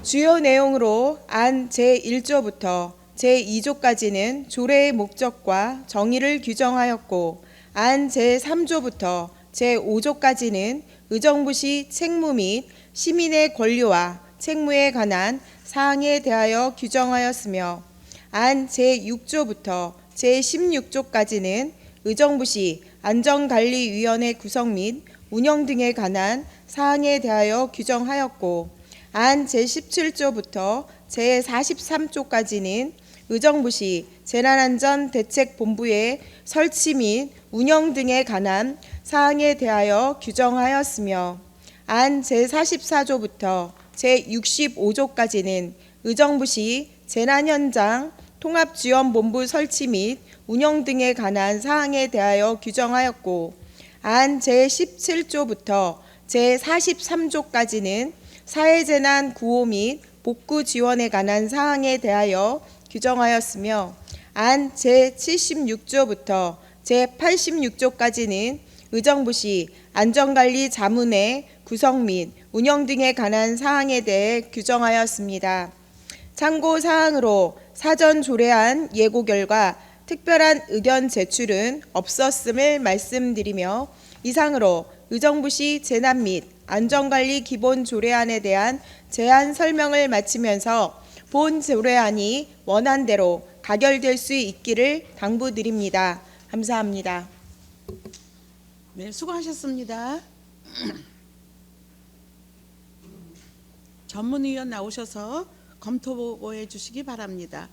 주요 내용으로 안 제1조부터 제2조까지는 조례의 목적과 정의를 규정하였고 안 제3조부터 제5조까지는 의정부시 책무 및 시민의 권리와 책무에 관한 사항에 대하여 규정하였으며 안 제6조부터 제16조까지는 의정부시 안전관리위원회 구성 및 운영 등에 관한 사항에 대하여 규정하였고 안 제17조부터 제43조까지는 의정부시 재난안전대책본부의 설치 및 운영 등에 관한 사항에 대하여 규정하였으며 안 제44조부터 제65조까지는 의정부시 재난현장 통합지원본부 설치 및 운영 등에 관한 사항에 대하여 규정하였고, 안 제17조부터 제43조까지는 사회재난 구호 및 복구 지원에 관한 사항에 대하여 규정하였으며, 안 제76조부터 제86조까지는 의정부시 안전관리 자문회 구성 및 운영 등에 관한 사항에 대해 규정하였습니다. 참고 사항으로 사전 조례안 예고 결과 특별한 의견 제출은 없었음을 말씀드리며, 이상으로 의정부시 재난 및 안전관리 기본 조례안에 대한 제안 설명을 마치면서 본 조례안이 원안대로 가결될 수 있기를 당부드립니다. 감사합니다. 네, 수고하셨습니다. 전문위원 나오셔서 검토 보고해 주시기 바랍니다.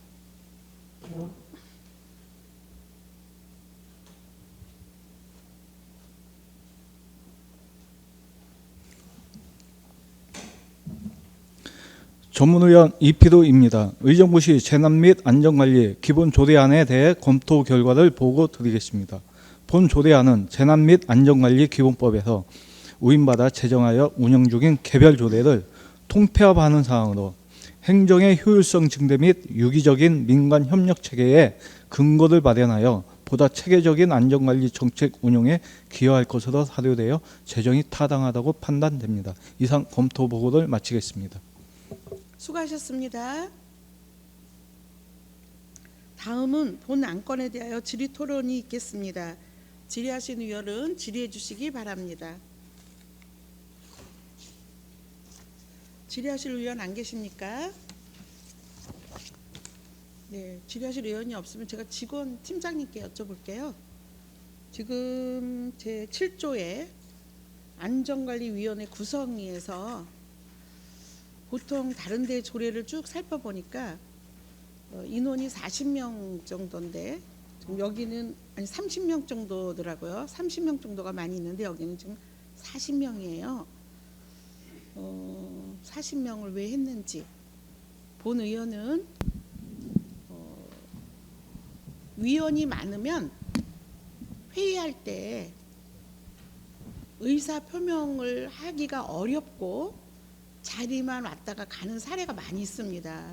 전문위원 이피도입니다. 의정부시 재난 및 안전관리 기본 조례안에 대해 검토 결과를 보고 드리겠습니다. 본 조례안은 재난 및 안전관리 기본법에서 우인받아 제정하여 운영 중인 개별 조례를 통폐합하는 사항으로 행정의 효율성 증대 및 유기적인 민관 협력 체계에 근거를 마련하여 보다 체계적인 안전관리 정책 운용에 기여할 것으로 사료되어 제정이 타당하다고 판단됩니다. 이상 검토 보고를 마치겠습니다. 수고하셨습니다. 다음은 본 안건에 대하여 질의 토론이 있겠습니다. 질의하신 의원은 질의해 주시기 바랍니다. 질의하실 의원 안 계십니까? 네, 질의하실 의원이 없으면 제가 직원 팀장님께 여쭤볼게요. 지금 제7조에 안전관리위원회 구성위에서 보통 다른 데 조례를 쭉 살펴보니까 인원이 40명 정도인데 지금 여기는 30명 정도더라고요. 30명 정도가 많이 있는데 여기는 지금 40명이에요. 40명을 왜 했는지 본 의원은 위원이 많으면 회의할 때 의사 표명을 하기가 어렵고 자리만 왔다가 가는 사례가 많이 있습니다.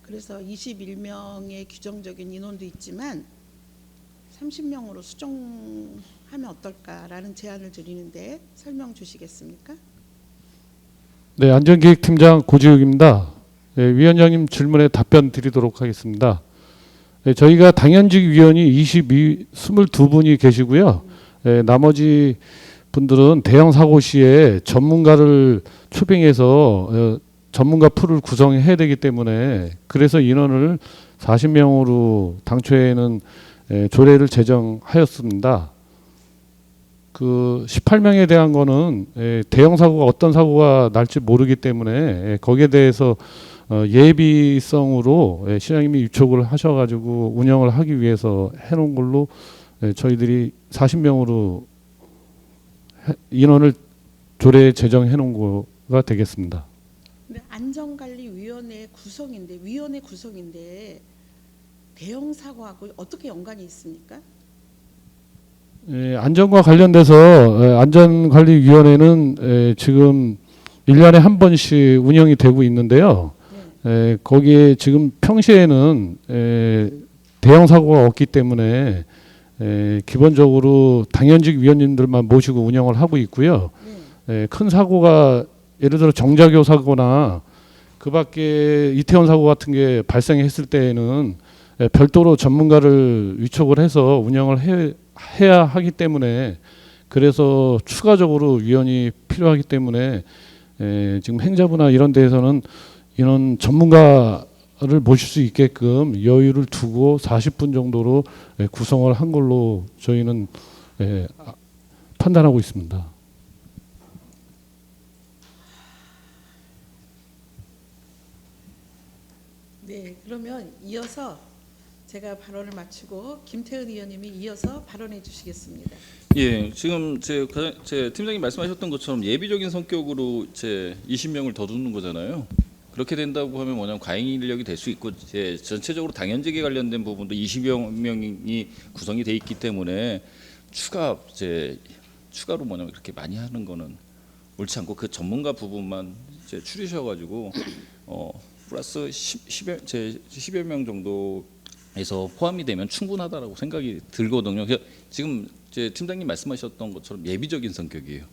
그래서 21명의 규정적인 인원도 있지만 30명으로 수정하면 어떨까라는 제안을 드리는데 설명 주시겠습니까? 네, 안전기획팀장 고지욱입니다. 네, 위원장님 질문에 답변 드리도록 하겠습니다. 네, 저희가 당연직 위원이 22분이 계시고요. 네, 나머지 분들은 대형 사고 시에 전문가를 초빙해서 전문가 풀을 구성해야 되기 때문에 그래서 인원을 40명으로 당초에는 조례를 제정하였습니다. 그 18명에 대한 거는 대형 사고가 어떤 사고가 날지 모르기 때문에 거기에 대해서 예비성으로 시장님이 유촉을 하셔가지고 운영을 하기 위해서 해놓은 걸로 저희들이 40명으로 인원을 조례에 제정해 놓은 거가 되겠습니다. 근데 안전관리위원회 구성인데 대형 사고하고 어떻게 연관이 있습니까? 안전과 관련돼서 안전관리위원회는 지금 1년에 한 번씩 운영이 되고 있는데요. 거기에 지금 평시에는 대형 사고가 없기 때문에 기본적으로 당연직 위원님들만 모시고 운영을 하고 있고요. 큰 사고가 예를 들어 정자교 사고나 그 밖에 이태원 사고 같은 게 발생했을 때에는 별도로 전문가를 위촉을 해서 운영을 해야 하기 때문에 그래서 추가적으로 위원이 필요하기 때문에 지금 행자부나 이런 데에서는 이런 전문가를 모실 수 있게끔 여유를 두고 40분 정도로 구성을 한 걸로 저희는 판단하고 있습니다. 네, 그러면 이어서 제가 발언을 마치고 김태은 의원님이 이어서 발언해 주시겠습니다. 예, 지금 제 팀장님 말씀하셨던 것처럼 예비적인 성격으로 제 20명을 더 두는 거잖아요. 그렇게 된다고 하면 뭐냐면 과잉 인력이 될 수 있고 전체적으로 당연직에 관련된 부분도 20여 명이 구성이 돼 있기 때문에 추가로 뭐냐면 그렇게 많이 하는 거는 옳지 않고 그 전문가 부분만 이제 추리셔가지고 플러스 10여 명 정도에서 포함이 되면 충분하다라고 생각이 들거든요. 지금 제 팀장님 말씀하셨던 것처럼 예비적인 성격이에요.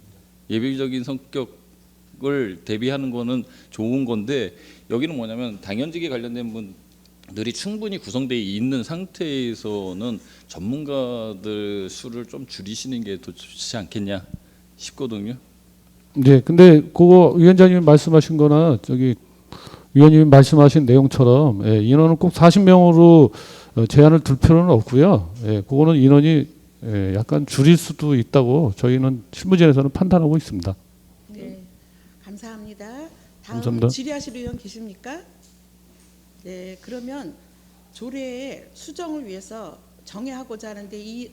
예비적인 성격을 대비하는 거는 좋은 건데 여기는 뭐냐면 당연직에 관련된 분들이 충분히 구성되어 있는 상태에서는 전문가들 수를 좀 줄이시는 게 더 좋지 않겠냐 싶거든요. 네, 근데 그거 위원장님이 말씀하신 거나 저기 위원님이 말씀하신 내용처럼 인원은 꼭 40명으로 제한을 둘 필요는 없고요. 그거는 인원이 약간 줄일 수도 있다고 저희는 실무진에서는 판단하고 있습니다. 네, 감사합니다. 다음 감사합니다. 질의하실 의원 계십니까? 네, 그러면 조례의 수정을 위해서 정해하고자 하는데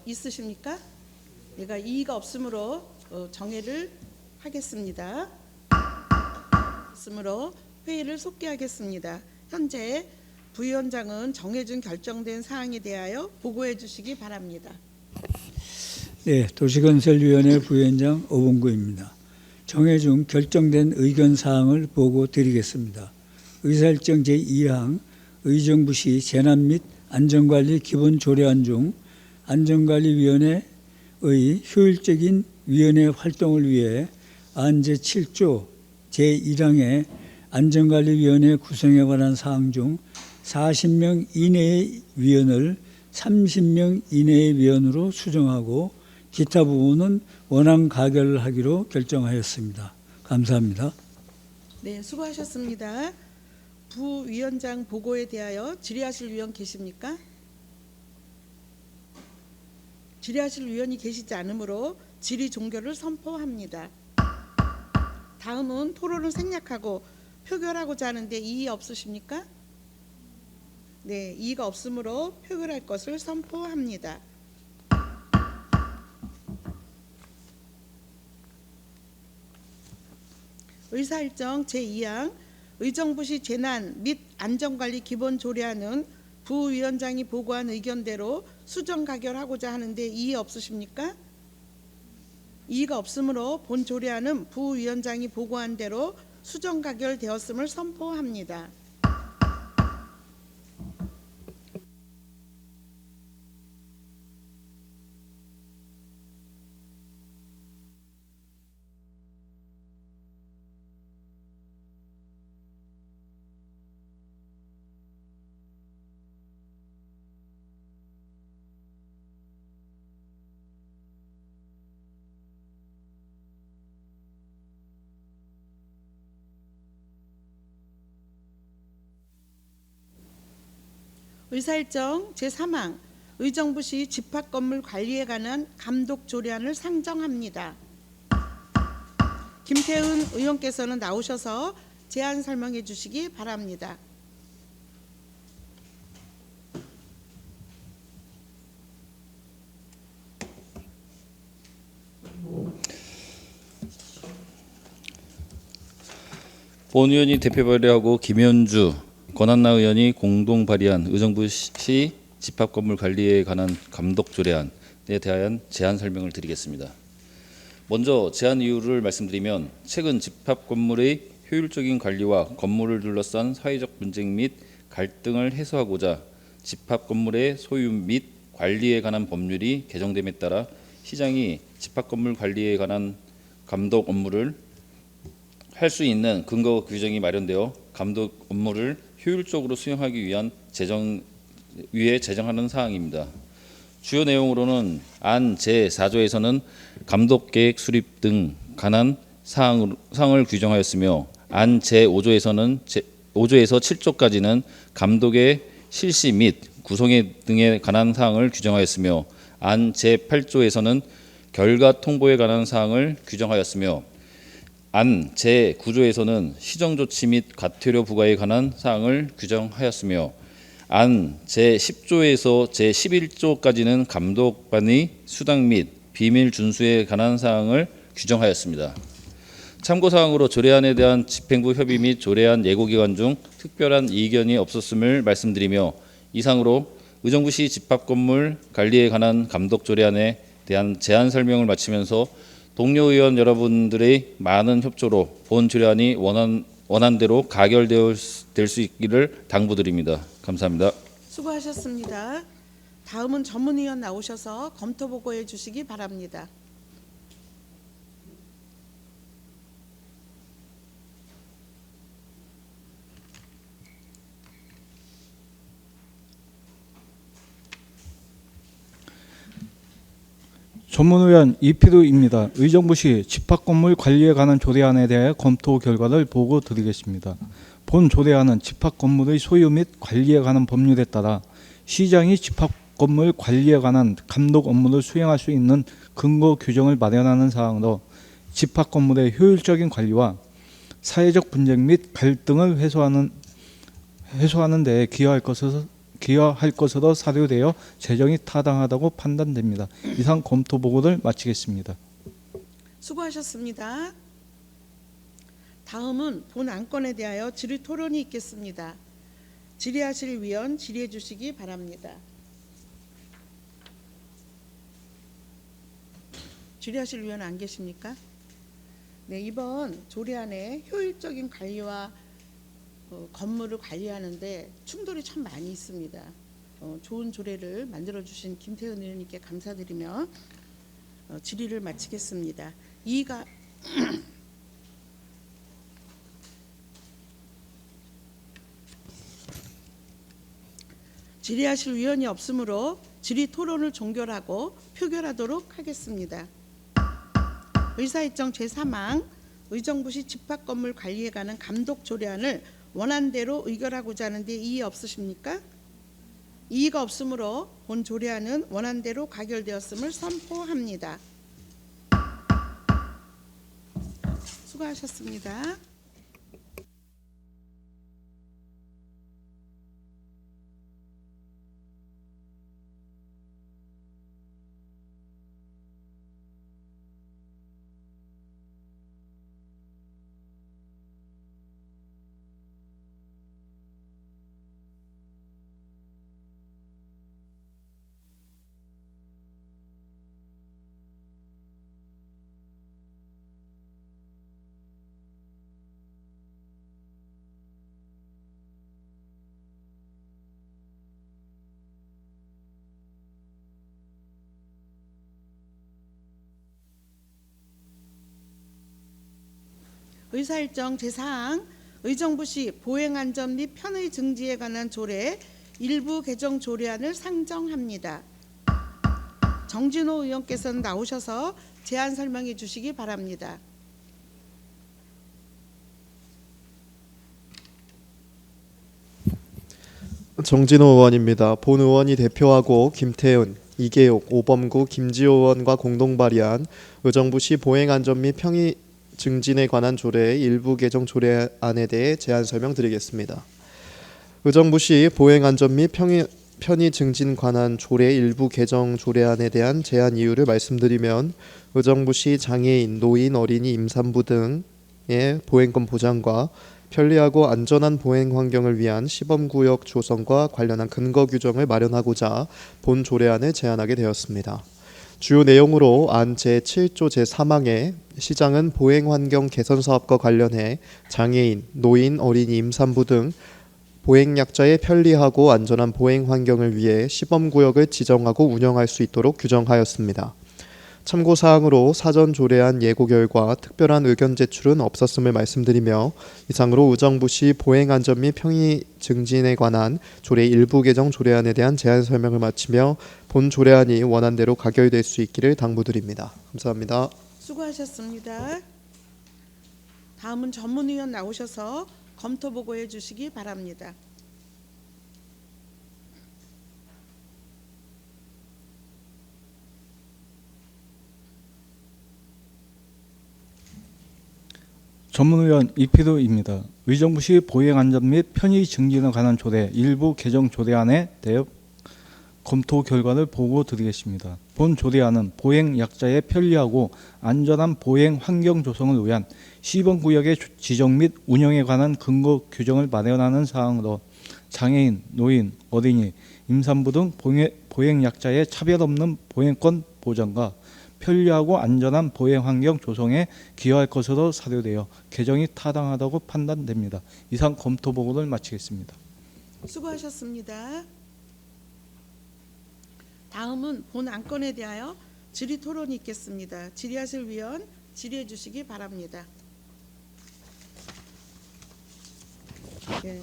있으십니까? 내가 이의가 없으므로 정회를 하겠습니다. 없으므로 회의를 속기하겠습니다. 현재 부위원장은 정해준 결정된 사항에 대하여 보고해 주시기 바랍니다. 네, 도시건설위원회 부위원장 오봉구입니다. 정해준 결정된 의견 사항을 보고 드리겠습니다. 의사일정 제2항 의정부시 재난 및 안전관리 기본 조례안 중 안전관리위원회의 효율적인 위원회 활동을 위해 안 제7조 제1항의 안전관리위원회 구성에 관한 사항 중 40명 이내의 위원을 30명 이내의 위원으로 수정하고 기타 부분은 원안 가결하기로 결정하였습니다. 감사합니다. 네, 수고하셨습니다. 부위원장 보고에 대하여 질의하실 위원 계십니까? 질의하실 위원이 계시지 않으므로 질의 종결을 선포합니다. 다음은 토론을 생략하고 표결하고자 하는데 이의 없으십니까? 네, 이의가 없으므로 표결할 것을 선포합니다. 의사일정 제2항 의정부시 재난 및 안전관리 기본 조례안은 부위원장이 보고한 의견대로 수정 가결하고자 하는데 이의 없으십니까? 이의가 없으므로 본 조례안은 부위원장이 보고한 대로 수정 가결되었음을 선포합니다. 의사일정 제3항 의정부시 집합건물 관리에 관한 감독 조례안을 상정합니다. 김태은 의원께서는 나오셔서 제안 설명해 주시기 바랍니다. 본 의원이 대표 발의하고 김현주, 권한나 의원이 공동 발의한 의정부시 집합건물 관리에 관한 감독 조례안에 대한 제안 설명을 드리겠습니다. 먼저 제안 이유를 말씀드리면 최근 집합건물의 효율적인 관리와 건물을 둘러싼 사회적 분쟁 및 갈등을 해소하고자 집합건물의 소유 및 관리에 관한 법률이 개정됨에 따라 시장이 집합건물 관리에 관한 감독 업무를 할 수 있는 근거 규정이 마련되어 감독 업무를 효율적으로 수행하기 위한 제정하는 사항입니다. 주요 내용으로는 안 제4조에서는 감독계획 수립 등 관한 사항을 규정하였으며 안 제5조에서는 5조에서 7조까지는 감독의 실시 및 구성에 등에 관한 사항을 규정하였으며 안 제8조에서는 결과 통보에 관한 사항을 규정하였으며 안 제9조에서는 시정조치 및 과태료 부과에 관한 사항을 규정하였으며 안 제10조에서 제11조까지는 감독관의 수당 및 비밀 준수에 관한 사항을 규정하였습니다. 참고사항으로 조례안에 대한 집행부 협의 및 조례안 예고기간 중 특별한 이견이 없었음을 말씀드리며, 이상으로 의정부시 집합건물 관리에 관한 감독 조례안에 대한 제안 설명을 마치면서 동료 의원 여러분들의 많은 협조로 본 조례안이 원안대로 가결될 수 있기를 당부드립니다. 감사합니다. 수고하셨습니다. 다음은 전문위원 나오셔서 검토 보고해 주시기 바랍니다. 전문위원 이피도입니다. 의정부시 집합건물 관리에 관한 조례안에 대해 검토 결과를 보고 드리겠습니다. 본 조례안은 집합건물의 소유 및 관리에 관한 법률에 따라 시장이 집합건물 관리에 관한 감독 업무를 수행할 수 있는 근거 규정을 마련하는 사항으로 집합건물의 효율적인 관리와 사회적 분쟁 및 갈등을 해소하는 데 기여할 것으로 사료되어 재정이 타당하다고 판단됩니다. 이상 검토 보고를 마치겠습니다. 수고하셨습니다. 다음은 본 안건에 대하여 질의 토론이 있겠습니다. 질의하실 위원 질의해 주시기 바랍니다. 질의하실 위원 안 계십니까? 네, 이번 조례안에 효율적인 관리와 건물을 관리하는데 충돌이 참 많이 있습니다. 좋은 조례를 만들어주신 김태현 의원님께 감사드리며 질의를 마치겠습니다. 이가 질의하실 위원이 없으므로 질의 토론을 종결하고 표결하도록 하겠습니다. 의사일정 제3항 의정부시 집합건물 관리에 관한 감독 조례안을 원안대로 의결하고자 하는데 이의 없으십니까? 이의가 없으므로 본 조례안은 원안대로 가결되었음을 선포합니다. 수고하셨습니다. 의사일정 제4항 의정부시 보행안전 및 편의 증지에 관한 조례 일부 개정 조례안을 상정합니다. 정진호 의원께서는 나오셔서 제안 설명해 주시기 바랍니다. 정진호 의원입니다. 본 의원이 대표하고 김태훈, 이계욱, 오범구, 김지호 의원과 공동 발의한 의정부시 보행안전 및 편의 증진에 관한 조례의 일부 개정 조례안에 대해 제안 설명드리겠습니다. 의정부시 보행안전 및 편의 증진 관한 조례 일부 개정 조례안에 대한 제안 이유를 말씀드리면, 의정부시 장애인, 노인, 어린이, 임산부 등의 보행권 보장과 편리하고 안전한 보행 환경을 위한 시범구역 조성과 관련한 근거 규정을 마련하고자 본 조례안을 제안하게 되었습니다. 주요 내용으로 안 제7조 제3항에 시장은 보행환경 개선 사업과 관련해 장애인, 노인, 어린이, 임산부 등 보행약자의 편리하고 안전한 보행 환경을 위해 시범구역을 지정하고 운영할 수 있도록 규정하였습니다. 참고사항으로 사전 조례안 예고 결과 특별한 의견 제출은 없었음을 말씀드리며, 이상으로 의정부시 보행안전 및 편의 증진에 관한 조례 일부 개정 조례안에 대한 제안 설명을 마치며 본 조례안이 원안대로 가결될 수 있기를 당부드립니다. 감사합니다. 수고하셨습니다. 다음은 전문위원 나오셔서 검토 보고해 주시기 바랍니다. 전문위원 이피도입니다. 의정부시 보행안전 및 편의 증진에 관한 조례 일부 개정 조례안에 대해 검토 결과를 보고 드리겠습니다. 본 조례안은 보행 약자의 편리하고 안전한 보행 환경 조성을 위한 시범 구역의 지정 및 운영에 관한 근거 규정을 마련하는 사항으로 장애인, 노인, 어린이, 임산부 등 보행 약자의 차별 없는 보행권 보장과 편리하고 안전한 보행 환경 조성에 기여할 것으로 사료되어 개정이 타당하다고 판단됩니다. 이상 검토 보고를 마치겠습니다. 수고하셨습니다. 다음은 본 안건에 대하여 질의 토론이 있겠습니다. 질의하실 위원 질의해 주시기 바랍니다. 예,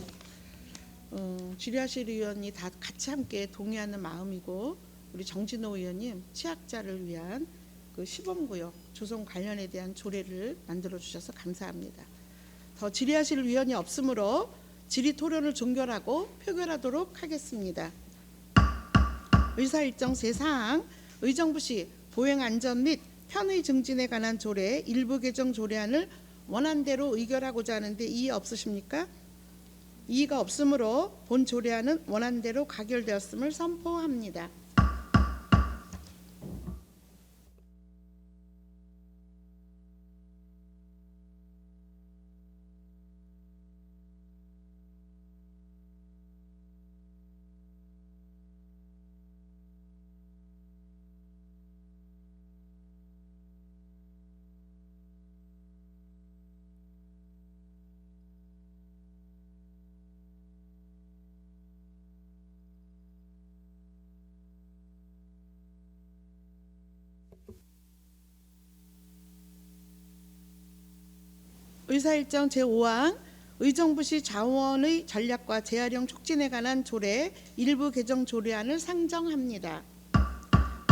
질의하실 위원이 다 같이 함께 동의하는 마음이고 우리 정진호 의원님 취약자를 위한 그 시범구역 조성 관련에 대한 조례를 만들어 주셔서 감사합니다. 더 질의하실 위원이 없으므로 질의 토론을 종결하고 표결하도록 하겠습니다. 의사일정 제4항 의정부시 보행안전 및 편의 증진에 관한 조례 일부 개정 조례안을 원안대로 의결하고자 하는데 이의 없으십니까? 이의가 없으므로 본 조례안은 원안대로 가결되었음을 선포합니다. 의사일정 제5항 의정부시 자원의 전략과 재활용 촉진에 관한 조례 일부 개정 조례안을 상정합니다.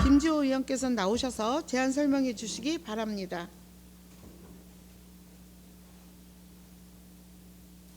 김지호 의원께서 나오셔서 제안 설명해 주시기 바랍니다.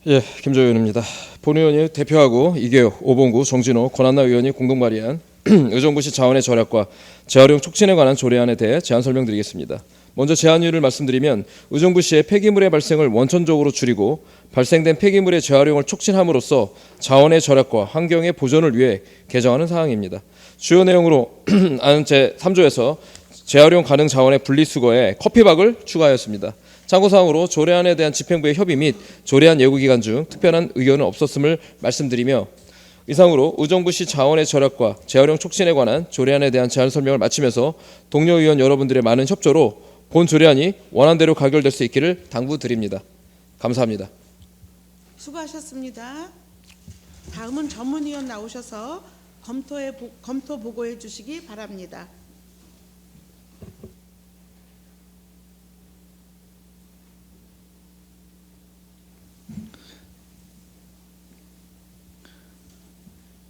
예, 김조호 의원입니다. 본 의원이 대표하고 이계욱, 오봉구, 정진호, 권한나 의원이 공동 발의한 의정부시 자원의 절약과 재활용 촉진에 관한 조례안에 대해 제안 설명드리겠습니다. 먼저 제안유를 말씀드리면 의정부시의 폐기물의 발생을 원천적으로 줄이고 발생된 폐기물의 재활용을 촉진함으로써 자원의 절약과 환경의 보존을 위해 개정하는 사항입니다. 주요 내용으로 안 제3조에서 재활용 가능 자원의 분리수거에 커피박을 추가하였습니다. 참고사항으로 조례안에 대한 집행부의 협의 및 조례안 예고기간 중 특별한 의견은 없었음을 말씀드리며 이상으로 의정부시 자원의 절약과 재활용 촉진에 관한 조례안에 대한 제안 설명을 마치면서 동료 의원 여러분들의 많은 협조로 본 조례안이 원안대로 가결될 수 있기를 당부드립니다. 감사합니다. 수고하셨습니다. 다음은 전문위원 나오셔서 검토 보고해 주시기 바랍니다.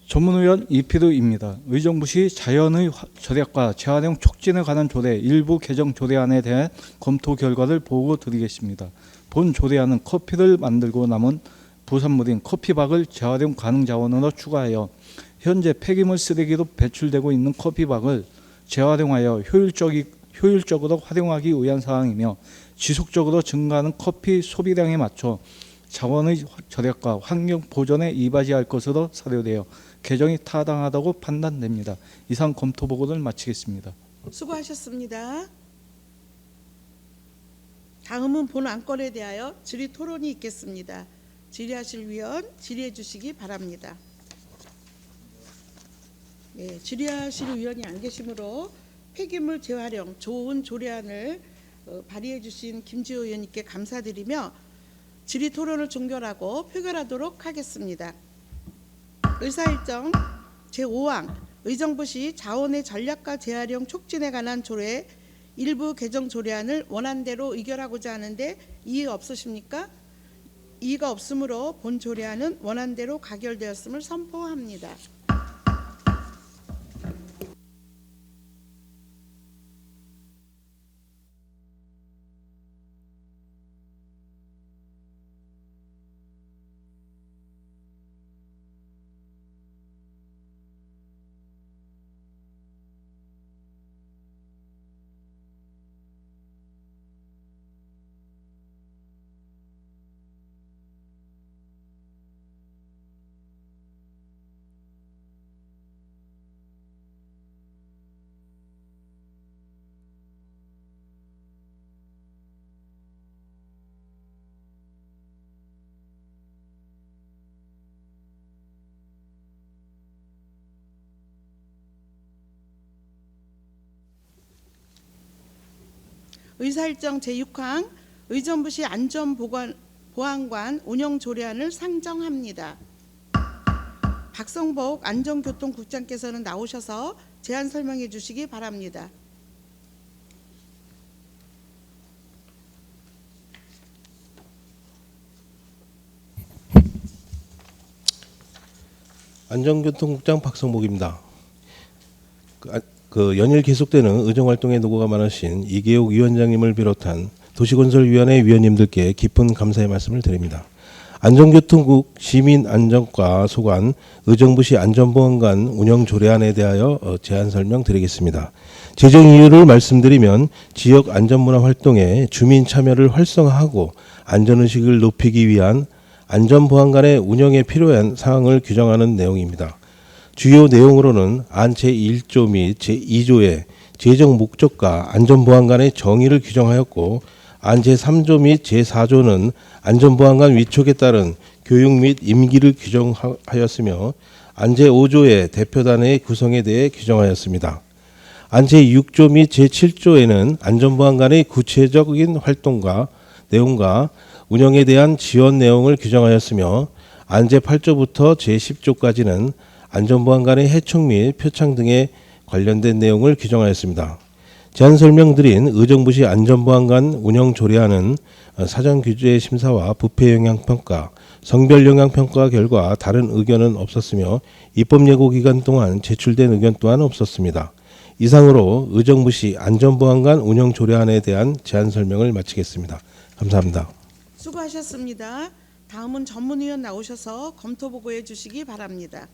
전문위원 이피도입니다. 의정부시 자연의 절약과 재활용 촉진에 관한 조례 일부 개정 조례안에 대한 검토 결과를 보고 드리겠습니다. 본 조례안은 커피를 만들고 남은 부산물인 커피박을 재활용 가능 자원으로 추가하여 현재 폐기물 쓰레기로 배출되고 있는 커피박을 재활용하여 효율적으로 활용하기 위한 사항이며 지속적으로 증가하는 커피 소비량에 맞춰 자원의 절약과 환경 보존에 이바지할 것으로 사료되어 개정이 타당하다고 판단됩니다. 이상 검토 보고를 마치겠습니다. 수고하셨습니다. 다음은 본 안건에 대하여 질의 토론이 있겠습니다. 질의하실 위원 질의해 주시기 바랍니다. 네, 질의하실 위원이 안 계시므로 폐기물 재활용 좋은 조례안을 발의해 주신 김지호 의원님께 감사드리며 질의 토론을 종결하고 표결하도록 하겠습니다. 의사일정 제5항 의정부시 자원의 전략과 재활용 촉진에 관한 조례 일부 개정 조례안을 원안대로 의결하고자 하는데 이의 없으십니까? 이의가 없으므로 본 조례안은 원안대로 가결되었음을 선포합니다. 의사일정 제6항 의정부시 안전보안관 운영 조례안을 상정합니다. 박성복 안전교통국장께서는 나오셔서 제안 설명해 주시기 바랍니다. 안전교통국장 박성복입니다. 연일 계속되는 의정활동에 노고가 많으신 이계옥 위원장님을 비롯한 도시건설위원회 위원님들께 깊은 감사의 말씀을 드립니다. 안전교통국 시민안전과 소관 의정부시 안전보안관 운영조례안에 대하여 제안 설명드리겠습니다. 제정 이유를 말씀드리면 지역 안전문화 활동에 주민 참여를 활성화하고 안전의식을 높이기 위한 안전보안관의 운영에 필요한 사항을 규정하는 내용입니다. 주요 내용으로는 안 제1조 및 제2조의 제정 목적과 안전보안관의 정의를 규정하였고 안 제3조 및 제4조는 안전보안관 위촉에 따른 교육 및 임기를 규정하였으며 안 제5조의 대표단의 구성에 대해 규정하였습니다. 안 제6조 및 제7조에는 안전보안관의 구체적인 활동과 내용과 운영에 대한 지원 내용을 규정하였으며 안 제8조부터 제10조까지는 안전보안관의 해촉 및 표창 등에 관련된 내용을 규정하였습니다. 제안 설명드린 의정부시 안전보안관 운영조례안은 사전규제 심사와 부패영향평가, 성별영향평가 결과 다른 의견은 없었으며 입법예고 기간 동안 제출된 의견 또한 없었습니다. 이상으로 의정부시 안전보안관 운영조례안에 대한 제안 설명을 마치겠습니다. 감사합니다. 수고하셨습니다. 다음은 전문위원 나오셔서 검토 보고해 주시기 바랍니다.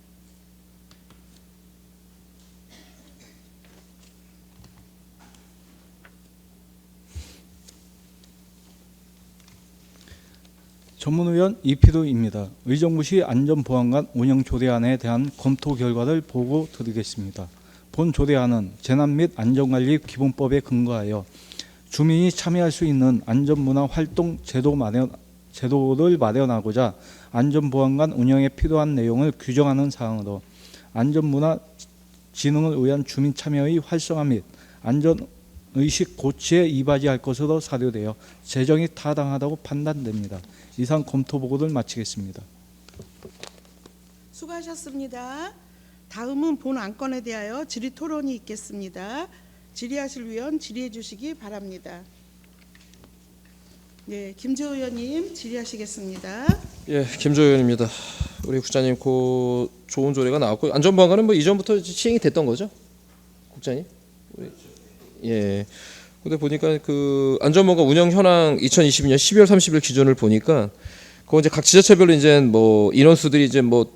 전문위원 이피도입니다. 의정부시 안전보안관 운영조례안에 대한 검토 결과를 보고 드리겠습니다. 본 조례안은 재난 및 안전관리 기본법에 근거하여 주민이 참여할 수 있는 안전문화 활동 제도를 마련하고자 안전보안관 운영에 필요한 내용을 규정하는 사항으로 안전문화 진흥을 위한 주민 참여의 활성화 및 안전의식 고취에 이바지할 것으로 사료되어 제정이 타당하다고 판단됩니다. 이상 검토 보고를 마치겠습니다. 수고하셨습니다. 다음은 본 안건에 대하여 질의 토론이 있겠습니다. 질의하실 위원 질의해 주시기 바랍니다. 네, 김재호 의원님 질의하시겠습니다. 예, 김재호 의원입니다. 우리 국장님, 그 좋은 조례가 나왔고 안전보안관은 뭐 이전부터 시행이 됐던 거죠, 국장님? 예. 근데 보니까 그 안전보안관 운영 현황 2022년 12월 30일 기준을 보니까 그 이제 각 지자체별로 이제 뭐 인원수들이 이제 뭐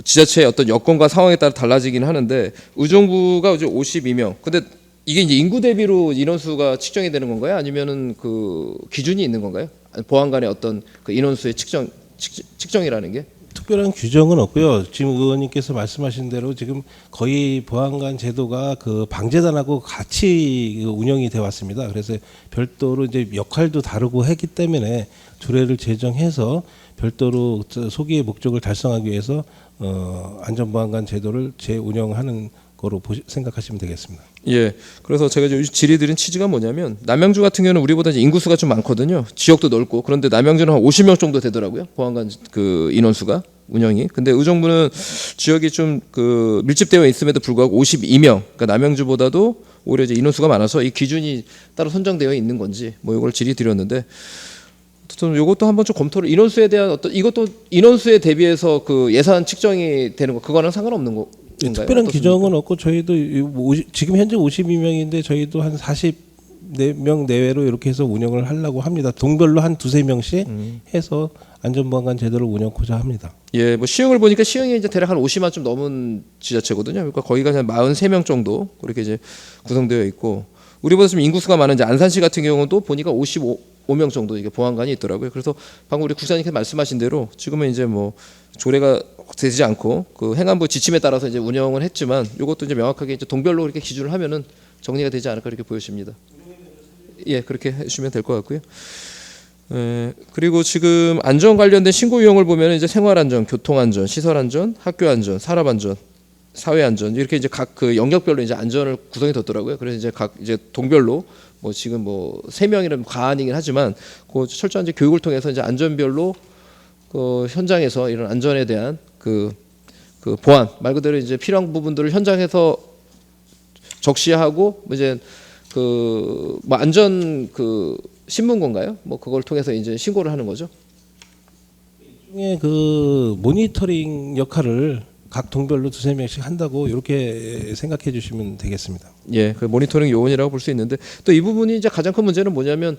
지자체의 어떤 여건과 상황에 따라 달라지긴 하는데 의정부가 이제 52명. 근데 이게 이제 인구 대비로 인원수가 측정이 되는 건가요? 아니면은 그 기준이 있는 건가요? 보안관의 어떤 그 인원수의 측정이라는 게? 특별한 규정은 없고요. 지금 의원님께서 말씀하신 대로 지금 거의 보안관 제도가 그 방재단하고 같이 운영이 되어 왔습니다. 그래서 별도로 이제 역할도 다르고 했기 때문에 조례를 제정해서 별도로 소기의 목적을 달성하기 위해서 안전보안관 제도를 재운영하는 거로 생각하시면 되겠습니다. 예. 그래서 제가 질의드린 취지가 뭐냐면 남양주 같은 경우는 우리보다 이제 인구수가 좀 많거든요. 지역도 넓고. 그런데 남양주는 한 50명 정도 되더라고요. 보안관 그 인원수가 운영이. 근데 의정부는 지역이 좀 그 밀집되어 있음에도 불구하고 52명. 그러니까 남양주보다도 오히려 이제 인원수가 많아서 이 기준이 따로 선정되어 있는 건지 뭐 이걸 질의드렸는데 어쨌든 이것도 한번 좀 검토를 인원수에 대한 어떤 이것도 인원수에 대비해서 그 예산 측정이 되는 거 그거는 상관없는 거. 예, 특별한 규정은 없고 저희도 지금 현재 52명인데 저희도 한 44명 내외로 이렇게 해서 운영을 하려고 합니다. 동별로 한 두세 명씩 해서 안전보안관 제도를 운영하고자 합니다. 예, 뭐 시흥을 보니까 시흥이 이제 대략 한 50만 좀 넘은 지자체거든요. 그러니까 거기가 한 43명 정도 그렇게 이제 구성되어 있고 우리보다 좀 인구수가 많은 이제 안산시 같은 경우는 또 보니까 55명 정도 이게 보안관이 있더라고요. 그래서 방금 우리 국장님께서 말씀하신 대로 지금은 이제 뭐 조례가 되지 않고 그 행안부 지침에 따라서 이제 운영을 했지만 이것도 이제 명확하게 이제 동별로 이렇게 기준을 하면은 정리가 되지 않을까 이렇게 보여집니다. 예, 그렇게 해주시면 될 것 같고요. 그리고 지금 안전 관련된 신고 유형을 보면 이제 생활안전, 교통안전, 시설안전, 학교안전, 산업안전, 사회안전 이렇게 이제 각 그 영역별로 이제 안전을 구성이 뒀더라고요. 그래서 이제 각 이제 동별로 뭐 지금 뭐 3명이라면 과언이긴 하지만 그 철저한 이제 교육을 통해서 이제 안전별로 그 현장에서 이런 안전에 대한 그 보안 말 그대로 이제 필요한 부분들을 현장에서 적시하고 이제 그 뭐 안전 그 신문고인가요? 뭐 그걸 통해서 이제 신고를 하는 거죠. 일종의 그 모니터링 역할을 각 동별로 2-3명씩 한다고 이렇게 생각해 주시면 되겠습니다. 예, 그 모니터링 요원이라고 볼 수 있는데 또 이 부분이 이제 가장 큰 문제는 뭐냐면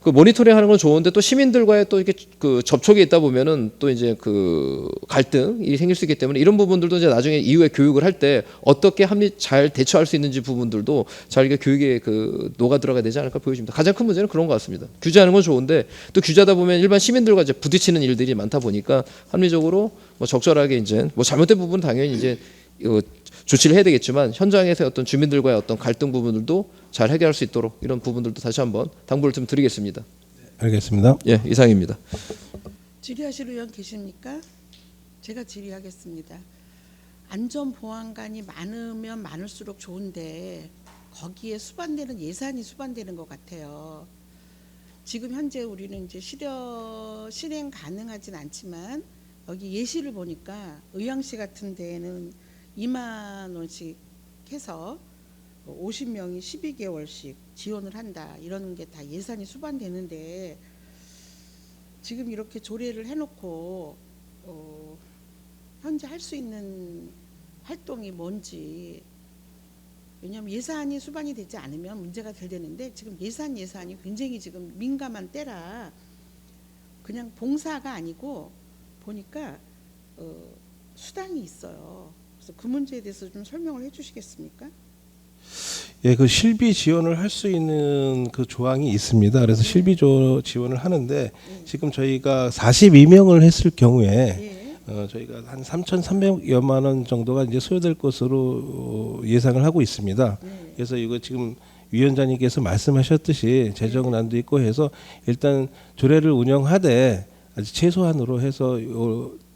그 모니터링 하는 건 좋은데 또 시민들과의 또 이렇게 그 접촉이 있다 보면은 또 이제 그 갈등이 생길 수 있기 때문에 이런 부분들도 이제 나중에 이후에 교육을 할 때 어떻게 잘 대처할 수 있는지 부분들도 잘 이게 교육에 그 녹아 들어가야 되지 않을까 보여집니다. 가장 큰 문제는 그런 것 같습니다. 규제하는 건 좋은데 또 규제하다 보면 일반 시민들과 이제 부딪히는 일들이 많다 보니까 합리적으로 뭐 적절하게 이제 뭐 잘못된 부분은 당연히 이제 조치를 해야 되겠지만 현장에서 어떤 주민들과의 어떤 갈등 부분들도 잘 해결할 수 있도록 이런 부분들도 다시 한번 당부를 좀 드리겠습니다. 알겠습니다. 예, 이상입니다. 질의하실 의원 계십니까? 제가 질의하겠습니다. 안전보안관이 많으면 많을수록 좋은데 거기에 수반되는 예산이 수반되는 것 같아요. 지금 현재 우리는 이제 실행 가능하진 않지만 여기 예시를 보니까 의왕시 같은 데에는 2만 원씩 해서 50명이 12개월씩 지원을 한다. 이런 게 다 예산이 수반되는데 지금 이렇게 조례를 해놓고 현재 할 수 있는 활동이 뭔지, 왜냐하면 예산이 수반이 되지 않으면 문제가 될 되는데 지금 예산이 굉장히 지금 민감한 때라 그냥 봉사가 아니고 보니까 수당이 있어요. 그래서 그 문제에 대해서 좀 설명을 해주시겠습니까? 예, 그 실비 지원을 할 수 있는 그 조항이 있습니다. 그래서 실비 지원을 하는데 지금 저희가 42명을 했을 경우에 저희가 한 3,300여만 원 정도가 이제 소요될 것으로 예상을 하고 있습니다. 그래서 이거 지금 위원장님께서 말씀하셨듯이 재정난도 있고 해서 일단 조례를 운영하되 아주 최소한으로 해서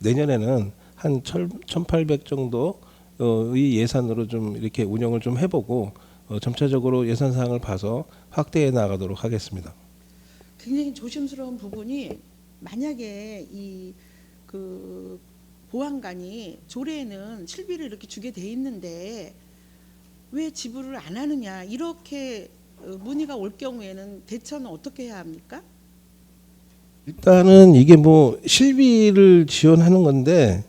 내년에는 한 1,800 정도의 예산으로 좀 이렇게 운영을 좀 해보고 점차적으로 예산 사항을 봐서 확대해 나가도록 하겠습니다. 굉장히 조심스러운 부분이 만약에 이 그 보안관이 조례에는 실비를 이렇게 주게 돼 있는데 왜 지불을 안 하느냐 이렇게 문의가 올 경우에는 대처는 어떻게 해야 합니까? 일단은 이게 뭐 실비를 지원하는 건데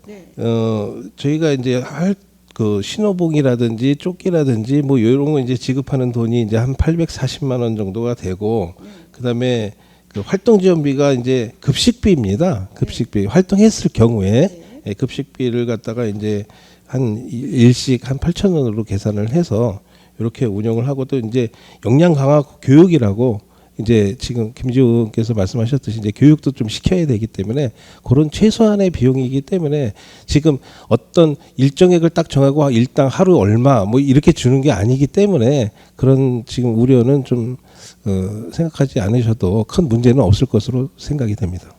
저희가 이제 할 그 신호복이라든지 조끼라든지 뭐 이런 거 이제 지급하는 돈이 이제 한 840만 원 정도가 되고 그다음에 그 활동 지원비가 이제 급식비입니다. 급식비 활동했을 경우에 급식비를 갖다가 이제 한 일식 한 8천 원으로 계산을 해서 이렇게 운영을 하고 또 이제 역량 강화 교육이라고 이제 지금 김지호 의원께서 말씀하셨듯이 이제 교육도 좀 시켜야 되기 때문에 그런 최소한의 비용이기 때문에 지금 어떤 일정액을 딱 정하고 일당 하루 얼마 뭐 이렇게 주는 게 아니기 때문에 그런 지금 우려는 좀 생각하지 않으셔도 큰 문제는 없을 것으로 생각이 됩니다.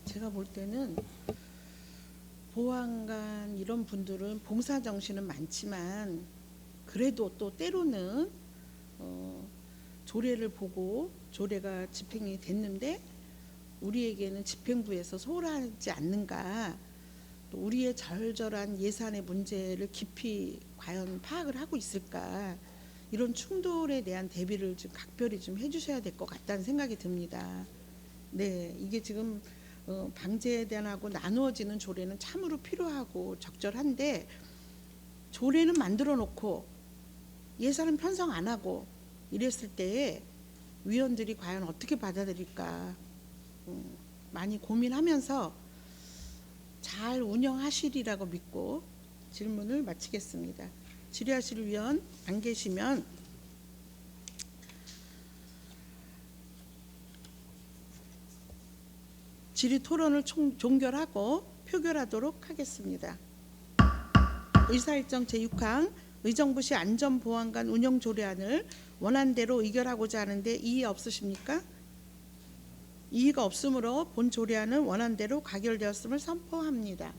제가 볼 때는 보안관 이런 분들은 봉사 정신은 많지만 그래도 또 때로는 조례를 보고 조례가 집행이 됐는데 우리에게는 집행부에서 소홀하지 않는가, 또 우리의 절절한 예산의 문제를 깊이 과연 파악을 하고 있을까, 이런 충돌에 대한 대비를 좀 각별히 좀 해주셔야 될 것 같다는 생각이 듭니다. 네, 이게 지금 방제에 대한하고 나누어지는 조례는 참으로 필요하고 적절한데 조례는 만들어 놓고 예산은 편성 안 하고 이랬을 때에 위원들이 과연 어떻게 받아들일까 많이 고민하면서 잘 운영하시리라고 믿고 질문을 마치겠습니다. 질의하실 위원 안 계시면 질의 토론을 종결하고 표결하도록 하겠습니다. 의사일정 제6항 의정부시 안전보안관 운영조례안을 원안대로 의결하고자 하는데 이의 없으십니까? 이의가 없으므로 본 조례안은 원안대로 가결되었음을 선포합니다.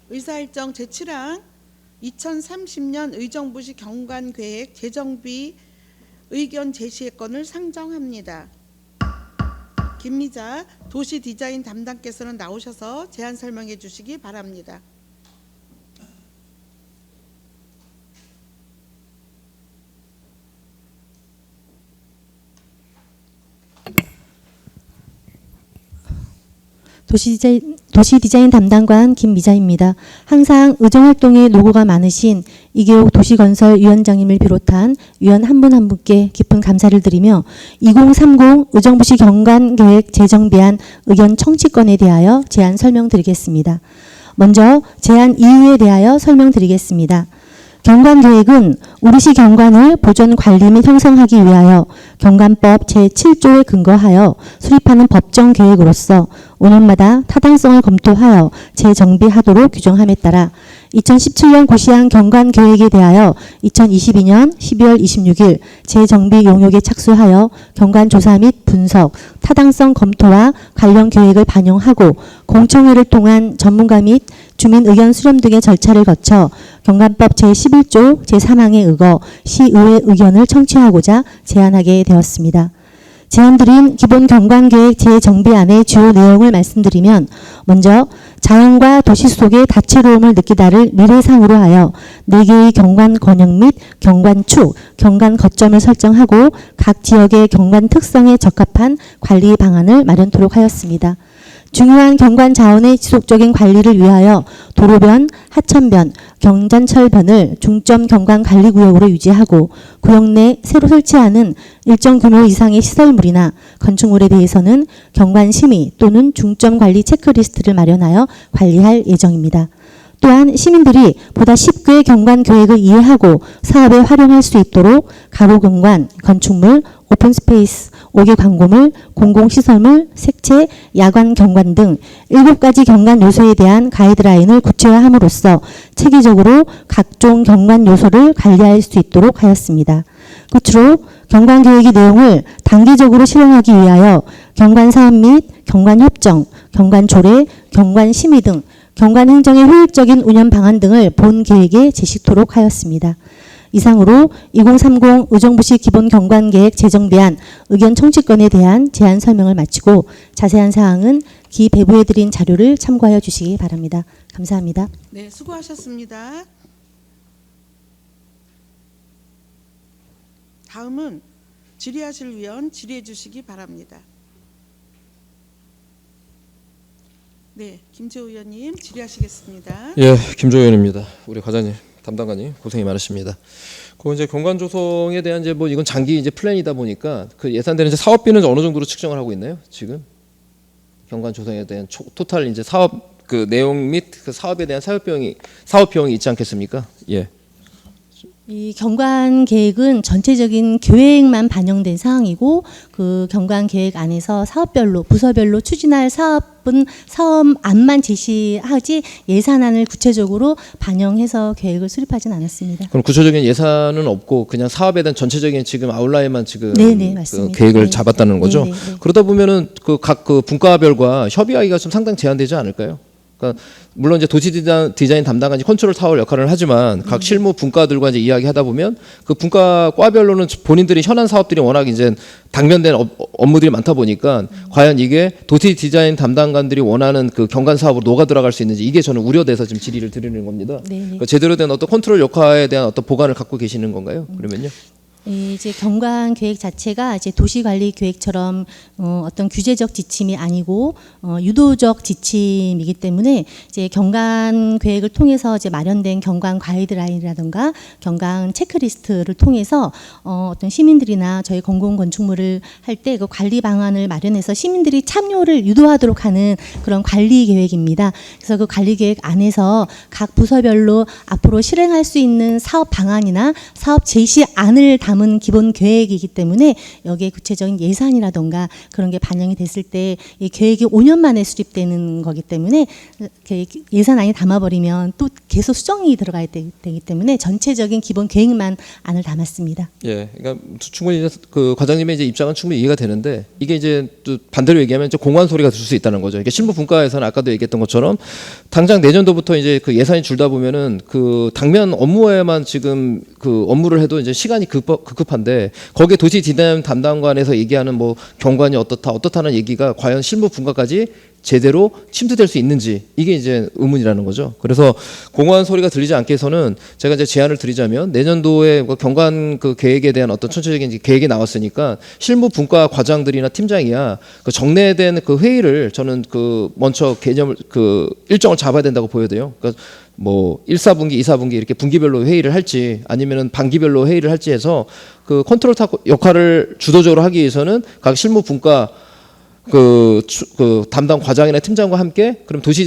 의사일정 제7항 2030년 의정부시 경관계획 재정비 의견 제시의 건을 상정합니다. 김미자 도시디자인 담당께서는 나오셔서 제안 설명해 주시기 바랍니다. 도시디자인 담당관 김미자입니다. 항상 의정활동에 노고가 많으신 이계옥 도시건설위원장님을 비롯한 위원 한 분 한 분께 깊은 감사를 드리며 2030 의정부시 경관계획 재정비안 의견 청취권에 대하여 제안 설명드리겠습니다. 먼저 제안 이유에 대하여 설명드리겠습니다. 경관계획은 우리시 경관을 보존 관리 및 형성하기 위하여 경관법 제7조에 근거하여 수립하는 법정 계획으로서 5년마다 타당성을 검토하여 재정비하도록 규정함에 따라 2017년 고시한 경관계획에 대하여 2022년 12월 26일 재정비 용역에 착수하여 경관조사 및 분석, 타당성 검토와 관련 계획을 반영하고 공청회를 통한 전문가 및 주민 의견 수렴 등의 절차를 거쳐 경관법 제11조 제3항에 의거 시의회 의견을 청취하고자 제안하게 되었습니다. 제안드린 기본 경관계획 재정비안의 주요 내용을 말씀드리면 먼저 자연과 도시 속의 다채로움을 느끼다를 미래상으로 하여 4개의 경관 권역 및 경관축, 경관 거점을 설정하고 각 지역의 경관 특성에 적합한 관리 방안을 마련토록 하였습니다. 중요한 경관 자원의 지속적인 관리를 위하여 도로변, 하천변, 경전철변을 중점 경관 관리 구역으로 유지하고 구역 내 새로 설치하는 일정 규모 이상의 시설물이나 건축물에 대해서는 경관 심의 또는 중점 관리 체크리스트를 마련하여 관리할 예정입니다. 또한 시민들이 보다 쉽게 경관 계획을 이해하고 사업에 활용할 수 있도록 가로 경관, 건축물, 오픈 스페이스, 5개 광고물, 공공시설물, 색채, 야간 경관 등 7가지 경관 요소에 대한 가이드라인을 구체화함으로써 체계적으로 각종 경관 요소를 관리할 수 있도록 하였습니다. 끝으로 경관계획의 내용을 단계적으로 실행하기 위하여 경관사업 및 경관협정, 경관조례, 경관심의 등 경관행정의 효율적인 운영 방안 등을 본 계획에 제시토록 하였습니다. 이상으로 2030 의정부시 기본 경관계획 재정비안 의견 청취권에 대한 제안 설명을 마치고 자세한 사항은 기 배부해드린 자료를 참고하여 주시기 바랍니다. 감사합니다. 네, 수고하셨습니다. 다음은 질의하실 위원 질의해 주시기 바랍니다. 네, 김재호 의원님 질의하시겠습니다. 예, 김재호 의원입니다. 우리 과장님, 담당관님 고생이 많으십니다. 그 이제 경관 조성에 대한 이제 뭐 이건 장기 이제 플랜이다 보니까 그 예산되는 이제 사업비는 어느 정도로 측정을 하고 있나요? 지금 경관 조성에 대한 토탈 이제 사업 그 내용 및 그 사업에 대한 사업 비용이 있지 않겠습니까? 예. 이 경관 계획은 전체적인 계획만 반영된 사항이고 그 경관 계획 안에서 사업별로 부서별로 추진할 사업은 사업안만 제시하지 예산안을 구체적으로 반영해서 계획을 수립하진 않았습니다. 그럼 구체적인 예산은 없고 그냥 사업에 대한 전체적인 지금 아웃라인만 지금 네네, 맞습니다. 그 계획을 네. 잡았다는 거죠. 네네, 네. 그러다 보면은 그 각 그 분과별과 협의하기가 좀 상당히 제한되지 않을까요? 그러니까 물론 이제 도시 디자인 담당관이 컨트롤 타워 역할을 하지만 각 실무 분과들과 이제 이야기하다 보면 그 분과 과별로는 본인들이 현안 사업들이 워낙 이제 당면된 업무들이 많다 보니까 과연 이게 도시 디자인 담당관들이 원하는 그 경관 사업으로 녹아 들어갈 수 있는지 이게 저는 우려돼서 지금 질의를 드리는 겁니다. 그러니까 제대로 된 어떤 컨트롤 역할에 대한 어떤 보관을 갖고 계시는 건가요? 그러면요? 이제 경관 계획 자체가 이제 도시 관리 계획처럼 어떤 규제적 지침이 아니고 유도적 지침이기 때문에 이제 경관 계획을 통해서 이제 마련된 경관 가이드라인이라든가 경관 체크리스트를 통해서 어떤 시민들이나 저희 공공 건축물을 할 때 그 관리 방안을 마련해서 시민들이 참여를 유도하도록 하는 그런 관리 계획입니다. 그래서 그 관리 계획 안에서 각 부서별로 앞으로 실행할 수 있는 사업 방안이나 사업 제시안을 담은 기본 계획이기 때문에 여기에 구체적인 예산이라던가 그런 게 반영이 됐을 때 이 계획이 5년 만에 수립되는 거기 때문에 예산안에 담아버리면 또 계속 수정이 들어가야 되기 때문에 전체적인 기본 계획만 안을 담았습니다. 예, 그러니까 충분히 이제 그 과장님의 이제 입장은 충분히 이해가 되는데 이게 이제 또 반대로 얘기하면 이제 공허한 소리가 들 수 있다는 거죠. 이게 실무 분과에서는 아까도 얘기했던 것처럼 당장 내년도부터 이제 그 예산이 줄다 보면은 그 당면 업무에만 지금 그 업무를 해도 이제 시간이 급급한데 거기에 도시 디자인 담당관에서 얘기하는 뭐 경관이 어떻다는 얘기가 과연 실무 분과까지 제대로 침투될 수 있는지 이게 이제 의문이라는 거죠. 그래서 공허한 소리가 들리지 않게 해서는 제가 이제 제안을 드리자면 내년도에 경관 그 계획에 대한 어떤 전체적인 계획이 나왔으니까 실무 분과 과장들이나 팀장이야 그 정례된 그 회의를 저는 그 먼저 개념을 그 일정을 잡아야 된다고 보여요. 그러니까 뭐 1사분기, 2사분기 이렇게 분기별로 회의를 할지 아니면은 반기별로 회의를 할지 해서 그 컨트롤 타 역할을 주도적으로 하기 위해서는 각 실무 분과 그 담당 과장이나 팀장과 함께 그럼 도시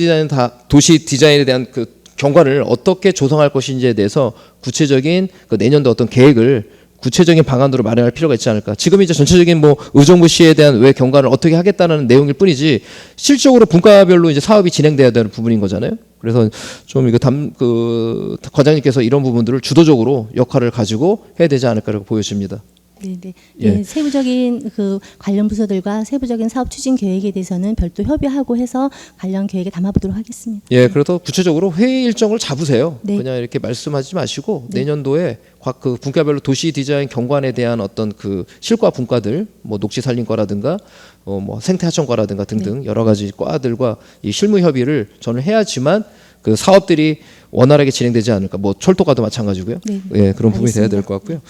디자인에 대한 그 경관을 어떻게 조성할 것인지에 대해서 구체적인 그 내년도 어떤 계획을 구체적인 방안으로 마련할 필요가 있지 않을까. 지금 이제 전체적인 뭐 의정부시에 대한 왜 경관을 어떻게 하겠다는 내용일 뿐이지 실질적으로 분과별로 이제 사업이 진행돼야 되는 부분인 거잖아요. 그래서 좀 이거 그 과장님께서 이런 부분들을 주도적으로 역할을 가지고 해야 되지 않을까라고 보여집니다. 네네. 예. 네, 세부적인 그 관련 부서들과 세부적인 사업 추진 계획에 대해서는 별도 협의하고 해서 관련 계획에 담아보도록 하겠습니다. 예, 그래서 구체적으로 회의 일정을 잡으세요. 네. 그냥 이렇게 말씀하지 마시고 네. 내년도에 그 분과별로 도시 디자인 경관에 대한 어떤 그 실과 분과들, 뭐 녹지 산림과라든가 뭐 생태하천과라든가 등등 여러 가지 과들과 이 실무 협의를 저는 해야지만 그 사업들이 원활하게 진행되지 않을까. 뭐 철도과도 마찬가지고요. 네. 예, 그런 부분이 돼야 될 것 같고요.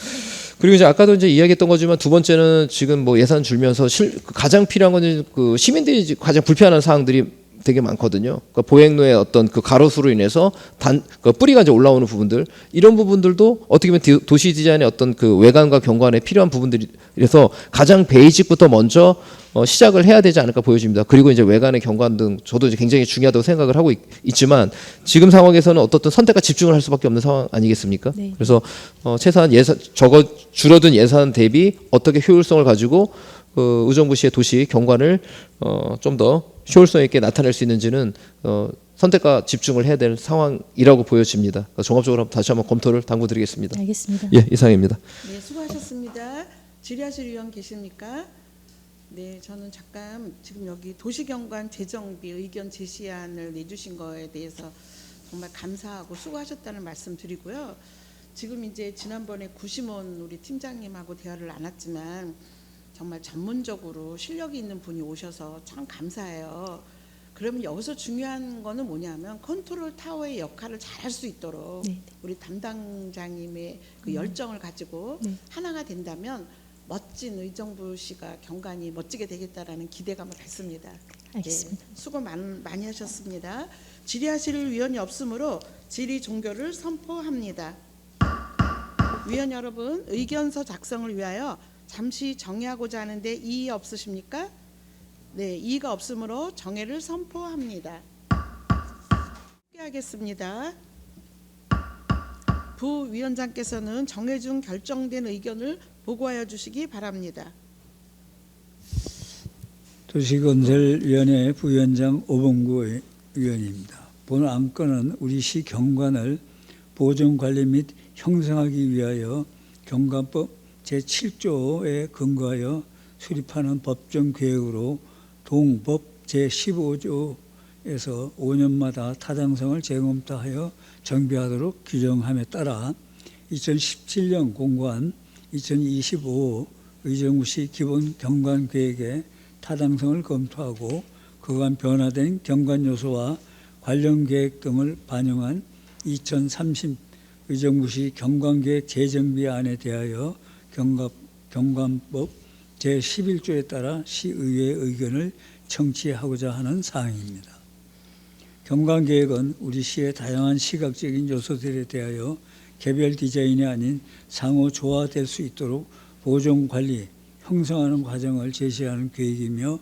그리고 이제 아까도 이제 이야기했던 거지만 두 번째는 지금 뭐 예산 줄면서 가장 필요한 건 그 시민들이 가장 불편한 사항들이 되게 많거든요. 그러니까 보행로의 어떤 그 가로수로 인해서 그 뿌리가 이제 올라오는 부분들 이런 부분들도 어떻게 보면 도시 디자인의 어떤 그 외관과 경관에 필요한 부분들이라서 가장 베이직부터 먼저 시작을 해야 되지 않을까 보여집니다. 그리고 이제 외관의 경관 등 저도 이제 굉장히 중요하다고 생각을 하고 있지만 지금 상황에서는 어떻든 선택과 집중을 할 수밖에 없는 상황 아니겠습니까? 네. 그래서 최소한 줄어든 예산 대비 어떻게 효율성을 가지고 그 의정부시의 도시 경관을 좀 더 효율성 있게 나타낼 수 있는지는 선택과 집중을 해야 될 상황이라고 보여집니다. 그러니까 종합적으로 다시 한번 검토를 당부드리겠습니다. 알겠습니다. 예, 이상입니다. 네, 수고하셨습니다. 질의하실 의원 계십니까? 네, 저는 잠깐 지금 여기 도시경관 재정비 의견 제시안을 내주신 거에 대해서 정말 감사하고 수고하셨다는 말씀 드리고요. 지금 이제 지난번에 구심원 우리 팀장님하고 대화를 나눴지만 정말 전문적으로 실력이 있는 분이 오셔서 참 감사해요. 그러면 여기서 중요한 거는 뭐냐면 컨트롤 타워의 역할을 잘할 수 있도록 우리 담당자님의 그 열정을 가지고 하나가 된다면 멋진 의정부시가 경관이 멋지게 되겠다라는 기대감을 갖습니다. 알겠습니다. 네, 수고 많이 하셨습니다. 질의하실 위원이 없으므로 질의 종결을 선포합니다. 위원 여러분, 의견서 작성을 위하여 잠시 정의하고자 하는데 이의 없으십니까? 네, 이의가 없으므로 정의를 선포합니다. 하겠습니다. 부위원장께서는 정회 중 결정된 의견을 보고하여 주시기 바랍니다. 도시건설위원회 부위원장 오봉구 의원입니다. 본 안건은 우리 시 경관을 보존관리 및 형성하기 위하여 경관법 제7조에 근거하여 수립하는 법정 계획으로 동법 제15조에서 5년마다 타당성을 재검토하여 정비하도록 규정함에 따라 2017년 공고한 2025 의정부시 기본 경관 계획의 타당성을 검토하고 그간 변화된 경관 요소와 관련 계획 등을 반영한 2030 의정부시 경관계획 재정비안에 대하여 경관법 제11조에 따라 시의회의 의견을 청취하고자 하는 사항입니다. 경관계획은 우리 시의 다양한 시각적인 요소들에 대하여 개별 디자인이 아닌 상호 조화될 수 있도록 보존 관리, 형성하는 과정을 제시하는 계획이며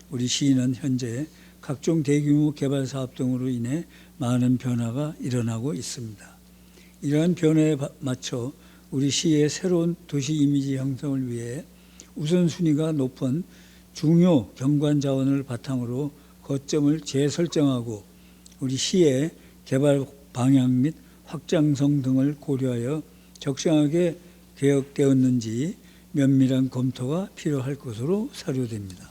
우리 시는 현재 각종 대규모 개발 사업 등으로 인해 많은 변화가 일어나고 있습니다. 이러한 변화에 맞춰 우리 시의 새로운 도시 이미지 형성을 위해 우선순위가 높은 중요 경관 자원을 바탕으로 거점을 재설정하고 우리 시의 개발 방향 및 확장성 등을 고려하여 적정하게 계획되었는지 면밀한 검토가 필요할 것으로 사료됩니다.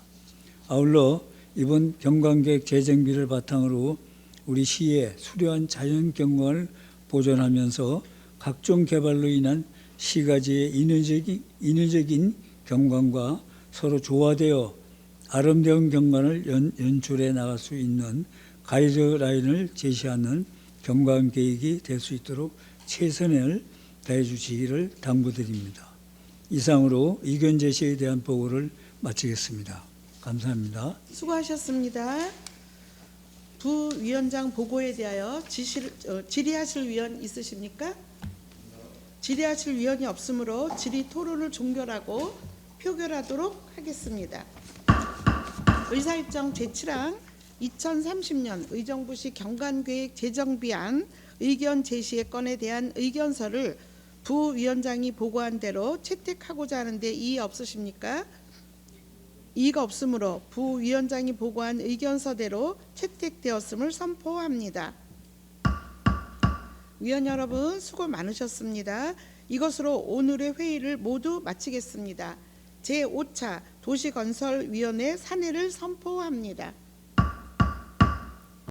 아울러 이번 경관계획 재정비를 바탕으로 우리 시의 수려한 자연 경관을 보존하면서 각종 개발로 인한 시가지의 인위적인 경관과 서로 조화되어 아름다운 경관을 연출해 나갈 수 있는 가이드라인을 제시하는 경관계획이 될 수 있도록 최선을 다해 주시기를 당부드립니다. 이상으로 의견 제시에 대한 보고를 마치겠습니다. 감사합니다. 수고하셨습니다. 부위원장 보고에 대하여 질의하실 위원 있으십니까? 질의하실 위원이 없으므로 질의 토론을 종결하고 표결하도록 하겠습니다. 의사일정 제7항 2030년 의정부시 경관계획 재정비안 의견 제시의 건에 대한 의견서를 부위원장이 보고한 대로 채택하고자 하는데 이의 없으십니까? 이의가 없으므로 부위원장이 보고한 의견서대로 채택되었음을 선포합니다. 위원 여러분 수고 많으셨습니다. 이것으로 오늘의 회의를 모두 마치겠습니다. 제5차 도시건설위원회 산회를 선포합니다.